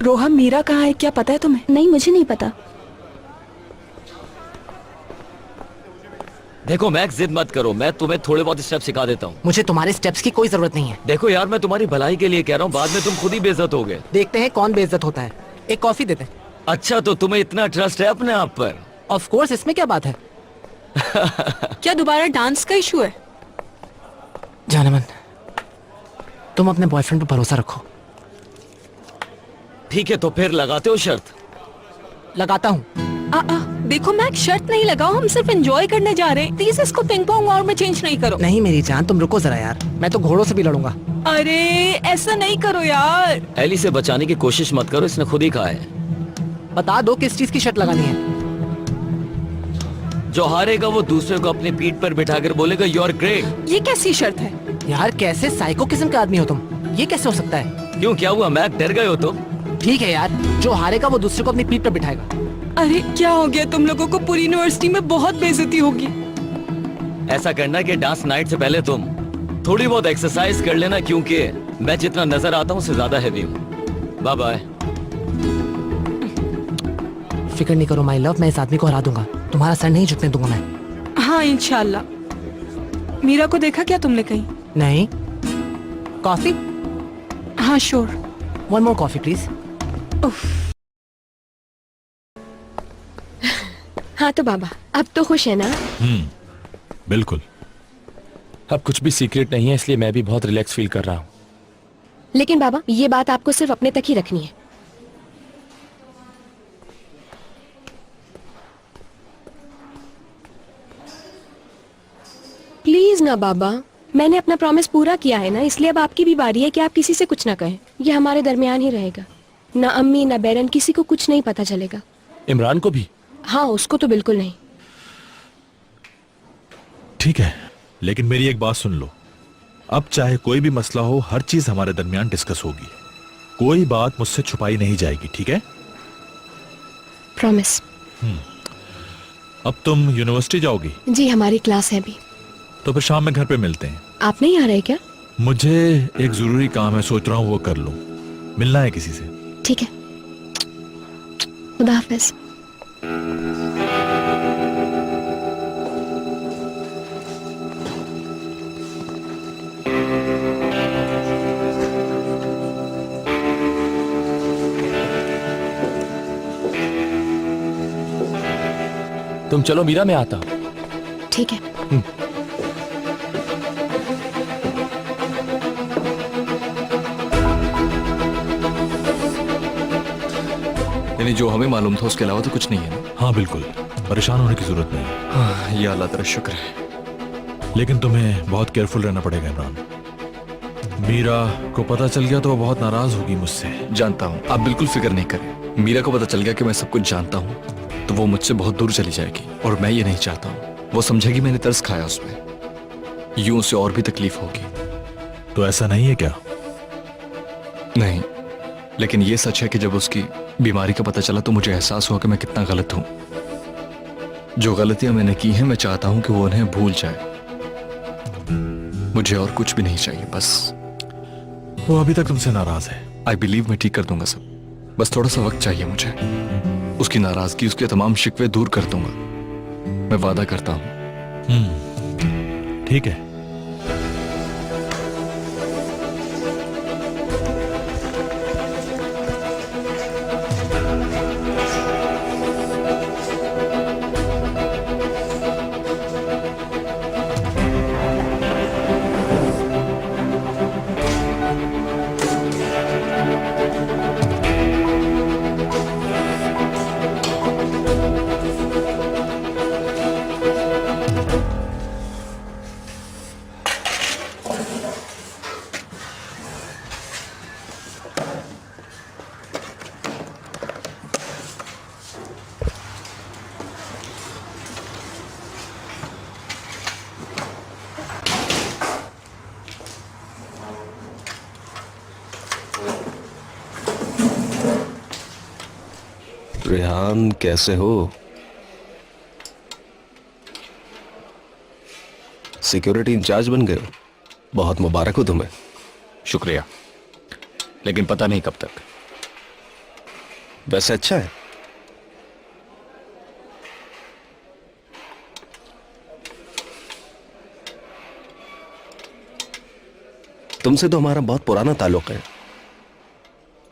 रोहम, मीरा कहाँ है, क्या पता है तुम्हें? नहीं, मुझे नहीं पता। देखो मैक्स, जिद मत करो, मैं तुम्हें थोड़े बहुत स्टेप सिखा देता हूँ। मुझे तुम्हारे स्टेप्स की कोई जरूरत नहीं है। देखो यार, मैं तुम्हारी भलाई के लिए कह रहा हूँ, बाद में तुम खुद ही बेइज्जत होगे। देखते हैं कौन बेइज्जत होता है। एक कॉफी देते हैं। अच्छा, तो तुम्हें इतना ट्रस्ट है अपने आप पर? ऑफ कोर्स, इसमें क्या बात है। क्या दोबारा डांस का इशू है? जानमन, तुम अपने बॉयफ्रेंड पर भरोसा रखो। ठीक है, तो फिर लगाते हो शर्त? लगाता हूँ। देखो मैं शर्त नहीं लगाओ, हम सिर्फ एंजॉय करने जा रहे हैं। प्लीज इसको पिंग पोंग और में चेंज नहीं करो। नहीं मेरी जान, तुम रुको जरा यार, मैं तो घोड़ों से भी लड़ूंगा। अरे ऐसा नहीं करो यार। एली से बचाने की कोशिश मत करो, इसने खुद ही कहा है। बता दो किस चीज की शर्त लगानी है। जो हारेगा वो दूसरे को अपनी पीठ पर बिठाकर बोलेगा यू आर ग्रेट। ये कैसी शर्त है? यार कैसे साइको किस्म का आदमी हो तुम, ये कैसे हो सकता है? क्यों, क्या हुआ मैक, डर गए हो तो? ठीक है यार, जो हारेगा वो दूसरे को अपनी पीठ पर बिठाएगा। अरे क्या हो गया तुम लोगों को? पूरी यूनिवर्सिटी में बहुत बेइज्जती होगी। ऐसा करना कि डांस नाइट से पहले तुम थोड़ी बहुत एक्सरसाइज कर लेना, क्योंकि मैं जितना नजर आता हूँ उससे ज्यादा हैवी हूँ। Bye bye. फिक्र नहीं करो माय लव, मैं इस आदमी को हरा दूंगा। तुम्हारा सर नहीं झुकने दूंगा मैं। हाँ इंशाल्लाह। मीरा को देखा क्या तुमने कहीं? नहीं। कॉफी? हाँ sure. One more coffee please. हाँ तो बाबा, अब तो खुश है ना? बिल्कुल। अब कुछ भी सीक्रेट नहीं है, इसलिए मैं भी बहुत रिलैक्स फील कर रहा हूँ। लेकिन बाबा, ये बात आपको सिर्फ अपने तक ही रखनी है। प्लीज ना बाबा, मैंने अपना प्रॉमिस पूरा किया है ना, इसलिए अब आपकी भी बारी है कि आप किसी से कुछ ना कहें। ये हमारे दरमियान ही रहेगा। ना अम्मी ना बैरन, किसी को कुछ नहीं पता चलेगा। इमरान को भी? हाँ, उसको तो बिल्कुल नहीं। ठीक है, लेकिन मेरी एक बात सुन लो। अब चाहे कोई भी मसला हो, हर चीज हमारे दरमियान डिस्कस होगी। कोई बात मुझसे छुपाई नहीं जाएगी, ठीक है? प्रॉमिस। अब तुम यूनिवर्सिटी जाओगी? जी, हमारी क्लास है अभी। तो फिर शाम में घर पे मिलते हैं। आप नहीं आ रहे क्या? मुझे एक जरूरी काम है, सोच रहा हूँ वो कर लूं। मिलना है किसी से। ठीक है, खुदा हाफिज। तुम चलो मीरा, मैं आता। ठीक है। यानी जो हमें मालूम था उसके अलावा तो कुछ नहीं है ना? हाँ बिल्कुल, परेशान होने की जरूरत नहीं। हाँ, ये अल्लाह तेरा शुक्र है। लेकिन तुम्हें बहुत केयरफुल रहना पड़ेगा इमरान। मीरा को पता चल गया तो वो बहुत नाराज होगी मुझसे। जानता हूँ, आप बिल्कुल फिक्र नहीं करें। मीरा को पता चल गया कि मैं सब कुछ जानता हूँ तो वो मुझसे बहुत दूर चली जाएगी, और मैं ये नहीं चाहता हूँ। वो समझेगी मैंने तरस खाया उसमें, यूं उसे और भी तकलीफ होगी। तो ऐसा नहीं है क्या? नहीं, लेकिन ये सच है कि जब उसकी बीमारी का पता चला तो मुझे एहसास हुआ कि मैं कितना गलत हूं। जो गलतियां मैंने की हैं, मैं चाहता हूं कि वो उन्हें भूल जाए। मुझे और कुछ भी नहीं चाहिए, बस। वो अभी तक तुमसे नाराज है। आई बिलीव मैं ठीक कर दूंगा सब, बस थोड़ा सा वक्त चाहिए मुझे। उसकी नाराजगी, उसके तमाम शिकवे दूर कर दूंगा, मैं वादा करता हूं। ठीक है। रेहान, कैसे हो? सिक्योरिटी इंचार्ज बन गए हो, बहुत मुबारक हो तुम्हें। शुक्रिया, लेकिन पता नहीं कब तक। वैसे अच्छा है। तुमसे तो हमारा बहुत पुराना ताल्लुक है,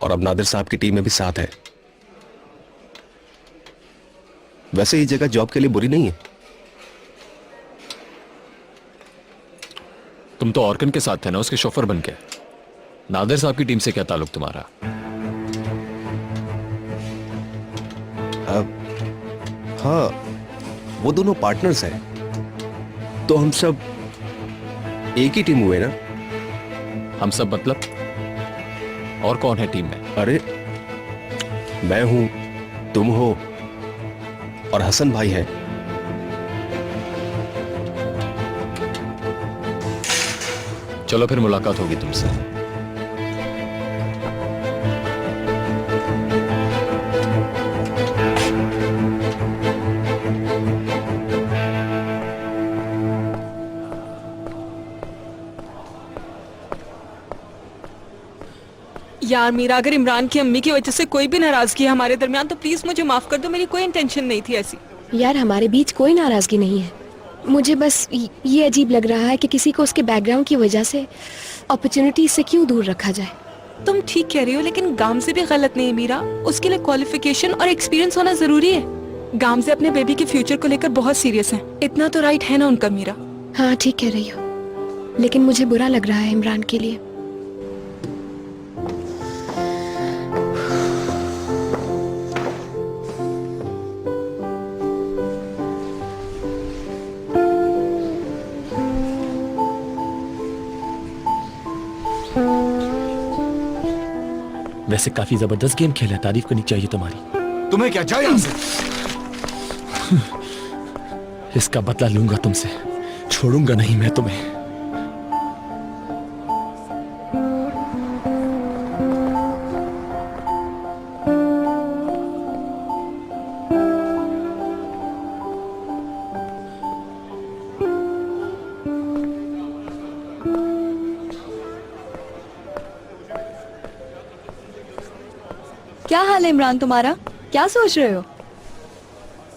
और अब नादिर साहब की टीम में भी साथ है। वैसे ये जगह जॉब के लिए बुरी नहीं है। तुम तो ऑर्कन के साथ थे ना, उसके शोफर बन के। नादिर साहब की टीम से क्या ताल्लुक तुम्हारा? हाँ, वो दोनों पार्टनर्स हैं, तो हम सब एक ही टीम हुए ना। हम सब मतलब? और कौन है टीम में? अरे, मैं हूं, तुम हो, और हसन भाई है। चलो फिर मुलाकात होगी तुमसे। यार मीरा, अगर इमरान की अम्मी की वजह से कोई भी नाराजगी है हमारे दरमियान तो प्लीज मुझे माफ कर दो। मेरी कोई इंटेंशन नहीं थी ऐसी। यार हमारे बीच कोई नाराजगी नहीं है। मुझे बस ये अजीब लग रहा है कि किसी को उसके बैकग्राउंड की वजह से अपॉर्चुनिटी से क्यों दूर रखा जाए। तुम ठीक कह रही हो, लेकिन गामजे भी गलत नहीं है मीरा। उसके लिए क्वालिफिकेशन और एक्सपीरियंस होना जरूरी है। गामजे अपने बेबी के फ्यूचर को लेकर बहुत सीरियस हैं। इतना तो राइट है ना उनका मीरा? हाँ ठीक कह रही हो, लेकिन मुझे बुरा लग रहा है इमरान के लिए। वैसे काफी जबरदस्त गेम खेला, तारीफ करनी चाहिए तुम्हारी। तुम्हें क्या चाहिए हमसे? इसका बदला लूंगा तुमसे, छोड़ूंगा नहीं मैं तुम्हें। क्या हाल है इमरान तुम्हारा? क्या सोच रहे हो?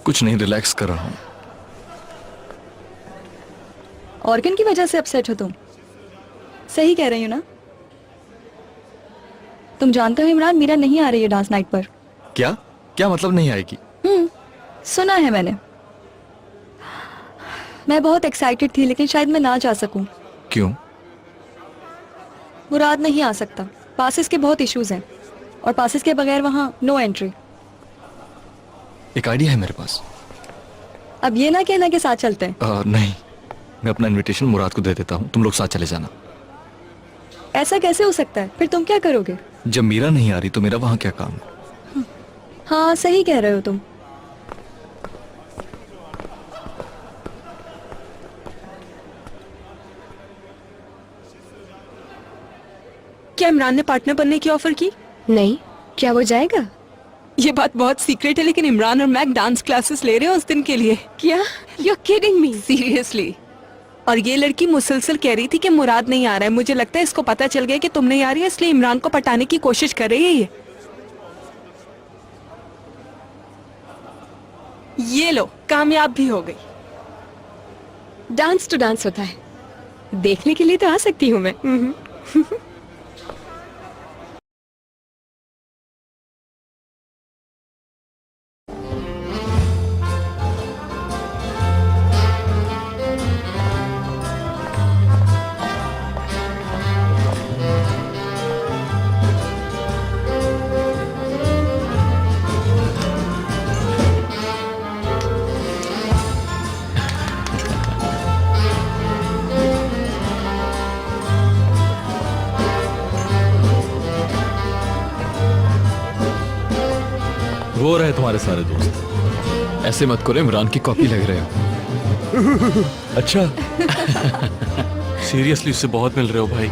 कुछ नहीं, रिलैक्स कर रहा हूँ। ऑर्गन की वजह से अपसेट हो तुम? सही कह रही हो ना? तुम जानते हो इमरान, मीरा नहीं आ रही है डांस नाइट पर। क्या क्या मतलब नहीं आएगी? सुना है मैंने। मैं बहुत एक्साइटेड थी लेकिन शायद मैं ना जा सकूं। क्यों? मुराद नहीं आ सकता, पासेस के बहुत इश्यूज हैं और पासेस के बगैर वहाँ नो एंट्री। एक आइडिया है मेरे पास। अब ये ना कहना के साथ चलते हैं। नहीं, मैं अपना इनविटेशन मुराद को दे देता हूँ, तुम लोग साथ चले जाना। ऐसा कैसे हो सकता है? फिर तुम क्या करोगे? जब मीरा नहीं आ रही तो मेरा वहाँ क्या काम? हाँ सही कह रहे हो तुम। क्या इमरान ने पार्टनर बनने की ऑफर की? नहीं, क्या वो जाएगा? ये बात बहुत सीक्रेट है, लेकिन इमरान और मैक डांस क्लासेस ले रहे हैं उस दिन के लिए। क्या? You're kidding me? सीरियसली। और ये लड़की मुसलसल कह रही थी कि मुराद नहीं आ रहा है। मुझे लगता है इसको पता चल गया कि तुम नहीं आ रही है, इसलिए इमरान को पटाने की कोशिश कर रही है ये लो, कामयाब भी हो गई। डांस तो डांस होता है, देखने के लिए तो आ सकती हूँ मैं। वो रहे तुम्हारे सारे दोस्त। ऐसे मत करो, इमरान की कॉपी लग रहे हो। अच्छा। सीरियसली उससे बहुत मिल रहे हो भाई।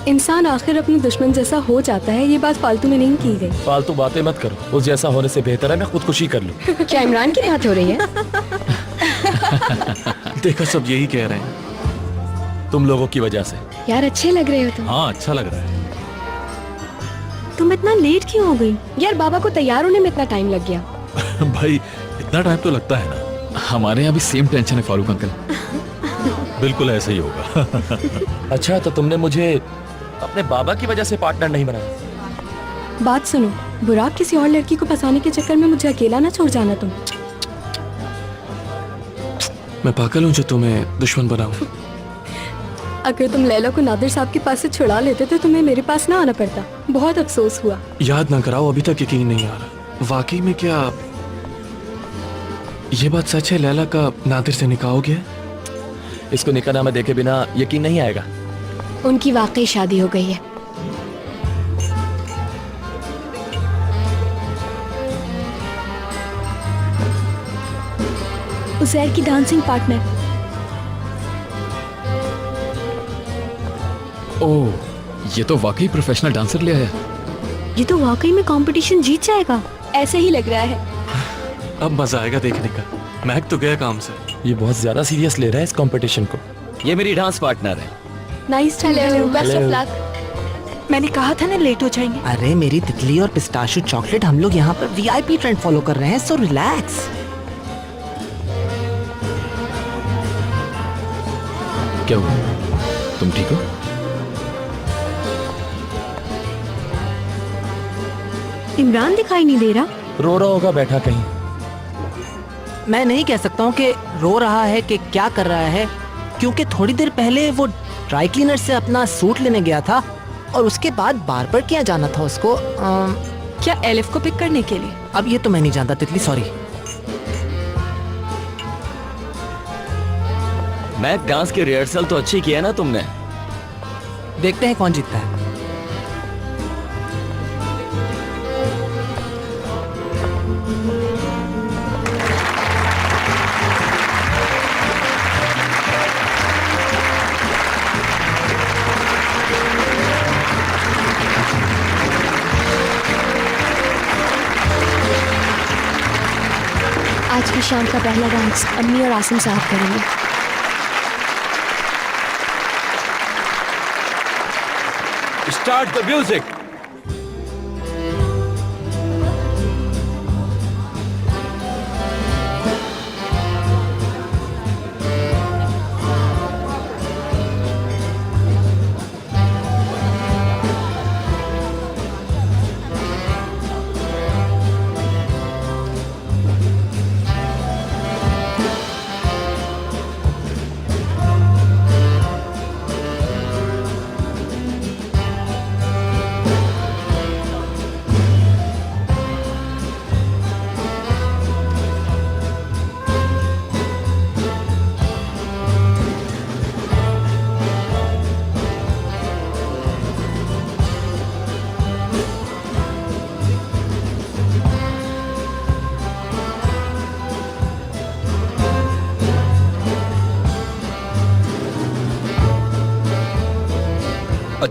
इंसान आखिर अपने दुश्मन जैसा हो जाता है, ये बात फालतू में नहीं की गई। फालतू बातें मत करो, उस जैसा होने से बेहतर है मैं खुदकुशी कर लूं। क्या इमरान की बात हो रही है? देखो सब यही कह रहे हैं, तुम लोगों की वजह से। यार अच्छे लग रहे हो तुम। हाँ अच्छा लग रहा है। तुम इतना लेट क्यों हो गई? यार बाबा को तैयार होने में इतना टाइम लग गया। भाई इतना टाइम तो लगता है ना। हमारे यहाँ भी सेम टेंशन है फारूक अंकल। बिल्कुल ऐसा ही होगा। अच्छा तो तुमने मुझे अपने बाबा की वजह से पार्टनर नहीं बनाया? बात सुनो, बुराक किसी और लड़की को फंसाने के चक्कर में मुझे अकेला ना छोड़ जाना तुम। मैं पागल हूँ जो तुम्हें दुश्मन बनाऊं। अगर तुम लैला को नादिर साहब के पास से छुड़ा लेते तो तुम्हें मेरे पास ना आना पड़ता। बहुत अफसोस हुआ। याद ना कराओ, अभी तक यकीन नहीं आ रहा। वाकई में क्या ये बात सच है? लैला का नादिर से निकाह हो गया? इसको निकाहनामा देखे बिना यकीन नहीं आएगा। उनकी वाकई शादी हो गई है। उज़ैर की डांसिंग पार्टनर। ओह, ये तो वाकई प्रोफेशनल डांसर ले आया। ये तो वाकई में कंपटीशन जीत जाएगा, ऐसे ही लग रहा है। अब मजा आएगा देखने का। महक तो गया काम से। ये बहुत ज्यादा सीरियस ले रहा है इस कंपटीशन को। ये मेरी डांस पार्टनर है। Nice to meet you, best of luck. मैंने कहा था ना लेट हो जाएंगे। अरे मेरी तितली और पिस्ताशू चॉकलेट, हम लोग यहाँ पर वीआईपी ट्रेंड फॉलो कर रहे हैं, सो रिलैक्स। क्या हुआ? तुम ठीक हो? इमरान दिखाई नहीं दे रहा। रो रहा होगा बैठा कहीं। मैं नहीं कह सकता हूँ कि रो रहा है कि क्या कर रहा है, क्योंकि थोड़ी देर पहले वो ड्राई क्लीनर से अपना सूट लेने गया था और उसके बाद बार बार किया जाना था उसको। क्या एलिफ को पिक करने के लिए? अब ये तो मैं नहीं जानता तितली, सॉरी। मैं डांस की रिहर्सल तो अच्छी की है ना तुमने? देखते हैं कौन जीतता है। आज की शाम का पहला डांस अम्मी और आसिम साहब करेंगे। Start the music.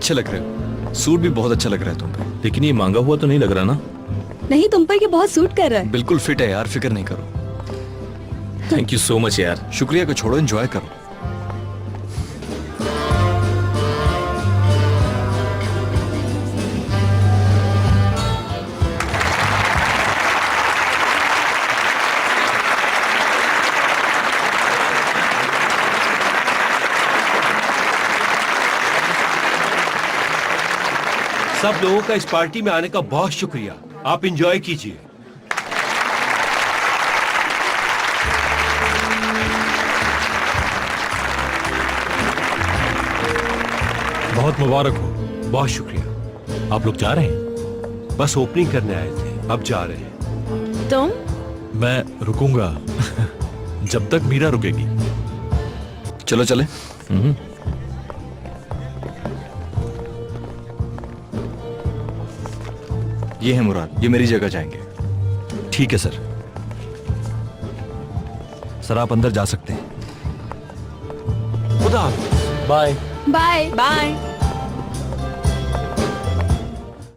अच्छे लग रहे हो, सूट भी बहुत अच्छा लग रहा है तुम पे। लेकिन ये मांगा हुआ तो नहीं लग रहा ना? नहीं, तुम पर ये बहुत सूट कर रहा है। बिल्कुल फिट है यार, फिक्र नहीं करो। थैंक यू सो मच यार। शुक्रिया को छोड़ो, एंजॉय करो। सब लोगों का इस पार्टी में आने का बहुत शुक्रिया। आप एंजॉय कीजिए। बहुत मुबारक हो। बहुत शुक्रिया। आप लोग जा रहे हैं? बस ओपनिंग करने आए थे, अब जा रहे हैं। तुम? मैं रुकूंगा जब तक मीरा रुकेगी। चलो चले। ये है मुराद, ये मेरी जगह जाएंगे। ठीक है सर। सर आप अंदर जा सकते हैं। खुदा हाफिज। Bye bye bye.